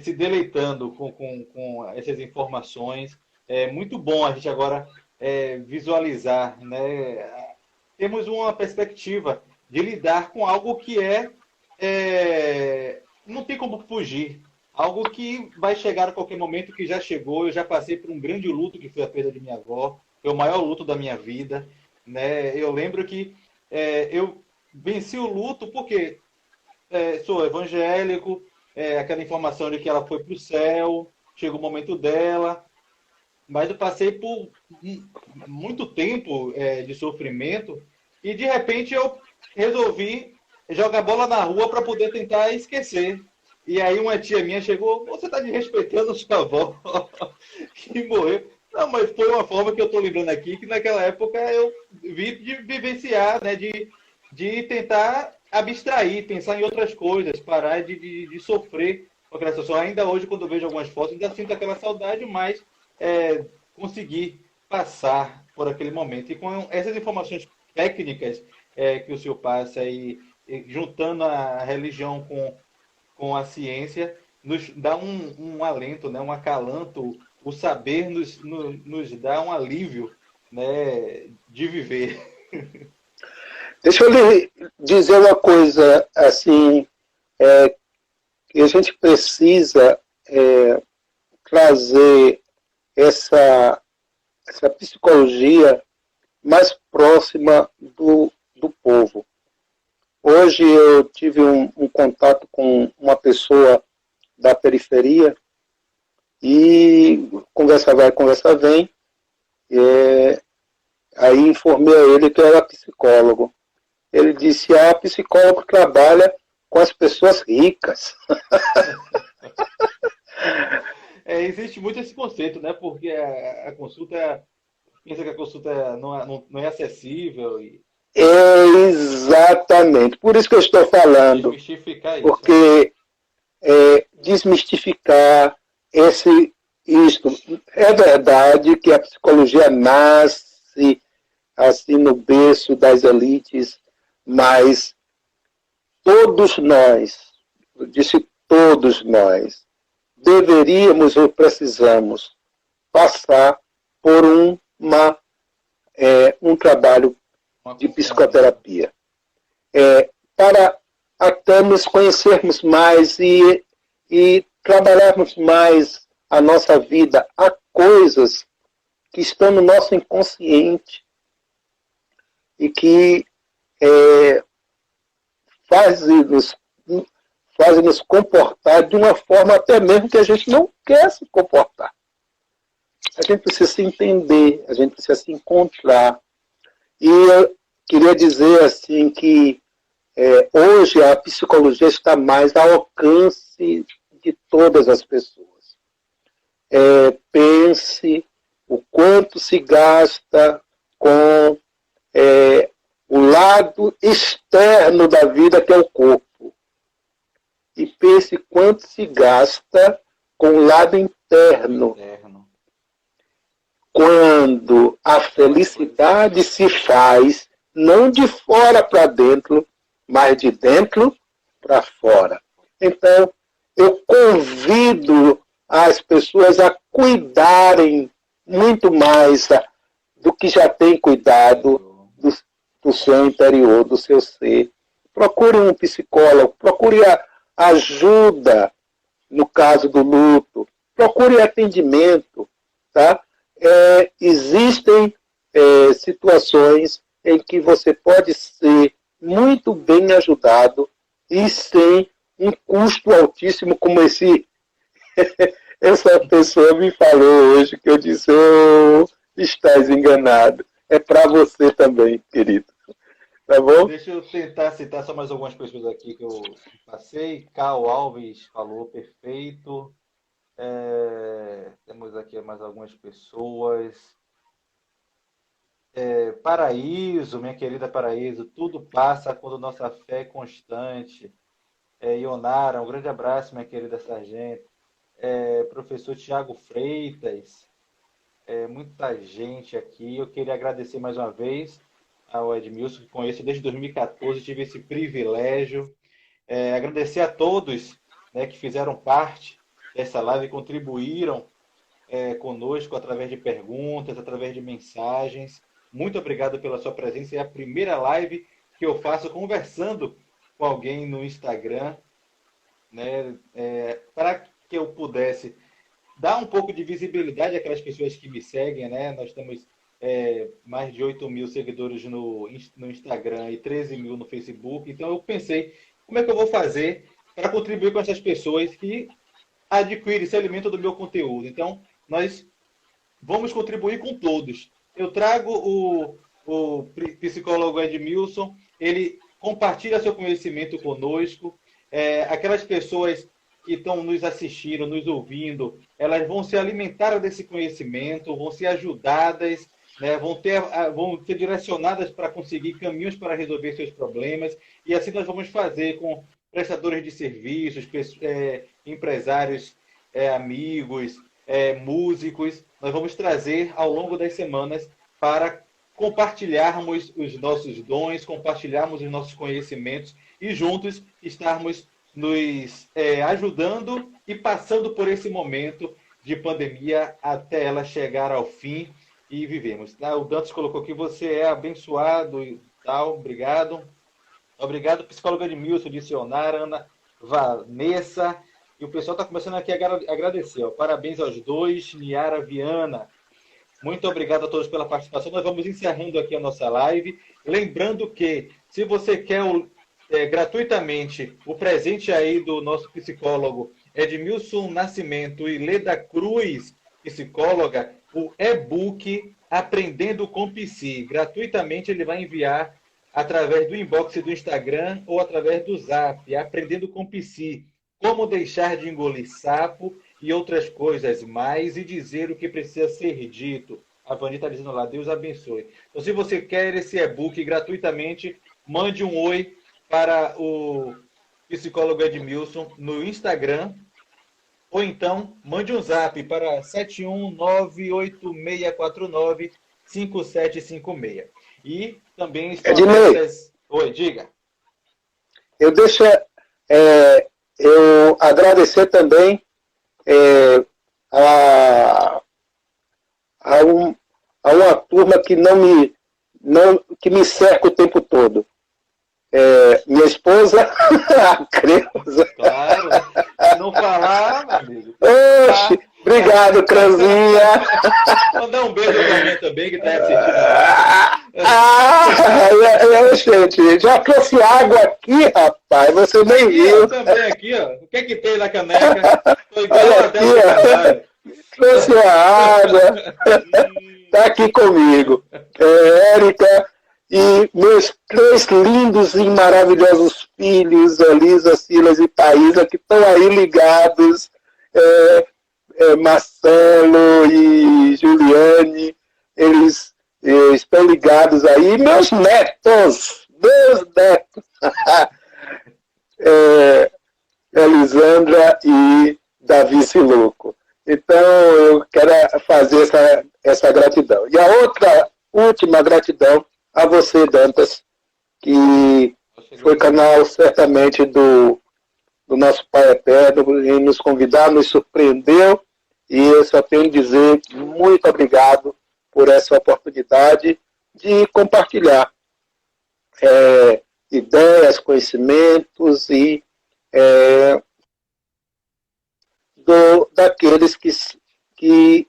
C: se deleitando com essas informações. É muito bom a gente agora visualizar, né? Temos uma perspectiva de lidar com algo que não tem como fugir. Algo que vai chegar a qualquer momento, que já chegou. Eu já passei por um grande luto, que foi a perda de minha avó. Foi o maior luto da minha vida, né? Eu lembro que eu venci o luto porque sou evangélico, aquela informação de que ela foi para o céu, chegou o momento dela. Mas eu passei por muito tempo de sofrimento e, de repente, eu resolvi jogar bola na rua para poder tentar esquecer. E aí uma tia minha chegou: você está desrespeitando sua avó que morreu. Não, mas foi uma forma que eu estou lembrando aqui, que naquela época eu vi de vivenciar, né, de tentar abstrair, pensar em outras coisas, parar de sofrer com aquela situação. Ainda hoje, quando eu vejo algumas fotos, ainda sinto aquela saudade, mas conseguir passar por aquele momento. E com essas informações técnicas que o senhor passa, e juntando a religião com a ciência, nos dá um alento, né, um acalanto. O saber nos dá um alívio, né, de viver.
B: Deixa eu lhe dizer uma coisa, assim, que a gente precisa trazer essa psicologia mais próxima do povo. Hoje eu tive um contato com uma pessoa da periferia e conversa vai, conversa vem. Aí informei a ele que eu era psicólogo. Ele disse: psicólogo trabalha com as pessoas ricas.
C: Existe muito esse conceito, né? Porque a consulta, pensa que a consulta não é acessível.
B: Exatamente. Por isso que eu estou falando.
C: Desmistificar isso.
B: Porque desmistificar isto. É verdade que a psicologia nasce assim no berço das elites, mas todos nós eu disse todos nós, deveríamos ou precisamos passar por um trabalho de psicoterapia, para até nos conhecermos mais e trabalharmos mais a nossa vida. Há coisas que estão no nosso inconsciente e que fazem-nos comportar de uma forma até mesmo que a gente não quer se comportar. A gente precisa se entender, a gente precisa se encontrar. E eu queria dizer assim que hoje a psicologia está mais ao alcance de todas as pessoas. Pense o quanto se gasta com o lado externo da vida, que é o corpo. E pense quanto se gasta com o lado interno. Quando a felicidade se faz não de fora para dentro, mas de dentro para fora. Então, eu convido as pessoas a cuidarem muito mais do que já têm cuidado do seu interior, do seu ser. Procure um psicólogo, procure ajuda no caso do luto, procure atendimento, tá? Existem situações em que você pode ser muito bem ajudado e sem um custo altíssimo, como essa pessoa me falou hoje, que eu disse, estás enganado. É para você também, querido. Tá bom?
C: Deixa eu tentar citar só mais algumas pessoas aqui que eu passei. Cal Alves falou, perfeito. Temos aqui mais algumas pessoas. Paraíso, minha querida Paraíso, tudo passa quando nossa fé é constante. Ionara, um grande abraço, minha querida Sargento. Professor Tiago Freitas, muita gente aqui. Eu queria agradecer mais uma vez ao Edmilson, que conheço desde 2014, tive esse privilégio. Agradecer a todos, né, que fizeram parte dessa live e contribuíram conosco através de perguntas, através de mensagens. Muito obrigado pela sua presença. É a primeira live que eu faço conversando com alguém no Instagram, né, para que eu pudesse dar um pouco de visibilidade àquelas pessoas que me seguem, né? Nós temos mais de 8 mil seguidores no Instagram e 13 mil no Facebook. Então eu pensei, como é que eu vou fazer para contribuir com essas pessoas que adquirem, se alimentam do meu conteúdo? Então, nós vamos contribuir com todos. Eu trago o psicólogo Edmilson, ele compartilha seu conhecimento conosco. Aquelas pessoas que estão nos assistindo, nos ouvindo, elas vão se alimentar desse conhecimento, vão ser ajudadas, né, vão ser direcionadas para conseguir caminhos para resolver seus problemas. E assim nós vamos fazer com prestadores de serviços, empresários, amigos, músicos. Nós vamos trazer ao longo das semanas para compartilharmos os nossos dons, compartilharmos os nossos conhecimentos e juntos estarmos nos ajudando e passando por esse momento de pandemia até ela chegar ao fim e vivemos. O Dantas colocou que você é abençoado e tal. Obrigado. Obrigado, psicóloga Edmilson, disse Ionara, Ana Vanessa. E o pessoal está começando aqui a agradecer. Parabéns aos dois, Niara Viana. Muito obrigado a todos pela participação. Nós vamos encerrando aqui a nossa live. Lembrando que, se você quer gratuitamente o presente aí do nosso psicólogo Edmilson Nascimento e Leda Cruz, psicóloga, o e-book Aprendendo com Psi. Gratuitamente ele vai enviar através do inbox do Instagram ou através do Zap. Aprendendo com Psi. Como deixar de engolir sapo e outras coisas mais e dizer o que precisa ser dito. A Vani está dizendo lá, Deus abençoe. Então, se você quer esse e-book gratuitamente, mande um oi para o psicólogo Edmilson no Instagram, ou então mande um zap para 71986495756. E também estão...
B: Ednei,
C: Oi, diga.
B: eu deixo eu agradecer também a, a uma turma que que me cerca o tempo todo. Minha esposa, a Creuza.
C: Claro, se não falar, meu amigo.
B: Oxe, obrigado, Creuzinha.
C: Mandar um beijo pra mim também, que está assistindo.
B: Gente, já trouxe água aqui, rapaz, você nem
C: Aqui,
B: viu.
C: ó, também aqui, ó. O que é que tem na caneca? Tô igual
B: Olha
C: a
B: aqui,
C: Adel.
B: trouxe a água. Está aqui comigo. Érica e meus 3 lindos e maravilhosos filhos, Elisa, Silas e Thaisa, que estão aí ligados. Marcelo e Juliane, eles estão ligados aí. Meus netos. Elisandra e Davi Siluco. Então, eu quero fazer essa gratidão. E a última gratidão a você, Dantas, que foi canal certamente do nosso Pai Eterno, em nos convidar, nos surpreendeu, e eu só tenho a dizer muito obrigado por essa oportunidade de compartilhar ideias, conhecimentos e daqueles que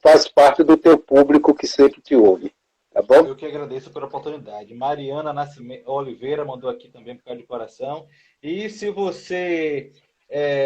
B: faz parte do teu público que sempre te ouve. Tá bom?
C: Eu que agradeço pela oportunidade. Mariana Oliveira mandou aqui também por causa de coração. E se você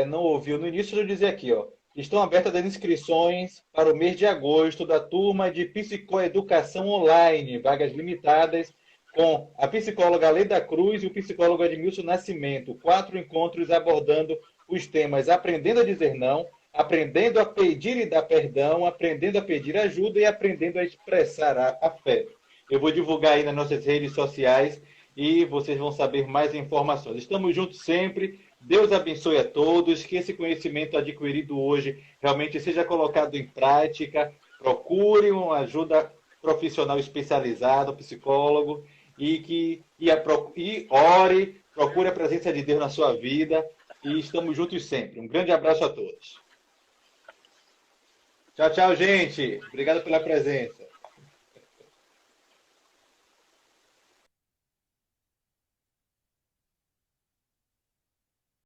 C: não ouviu no início, eu vou dizer aqui, ó, estão abertas as inscrições para o mês de agosto da turma de Psicoeducação Online, vagas limitadas, com a psicóloga Leda Cruz e o psicólogo Edmilson Nascimento. 4 encontros abordando os temas aprendendo a dizer não, aprendendo a pedir e dar perdão, aprendendo a pedir ajuda e aprendendo a expressar afeto. Eu vou divulgar aí nas nossas redes sociais e vocês vão saber mais informações. Estamos juntos sempre. Deus abençoe a todos, que esse conhecimento adquirido hoje realmente seja colocado em prática. Procure uma ajuda profissional especializada, psicólogo, e ore, procure a presença de Deus na sua vida. E estamos juntos sempre. Um grande abraço a todos. Tchau, tchau, gente. Obrigado pela presença.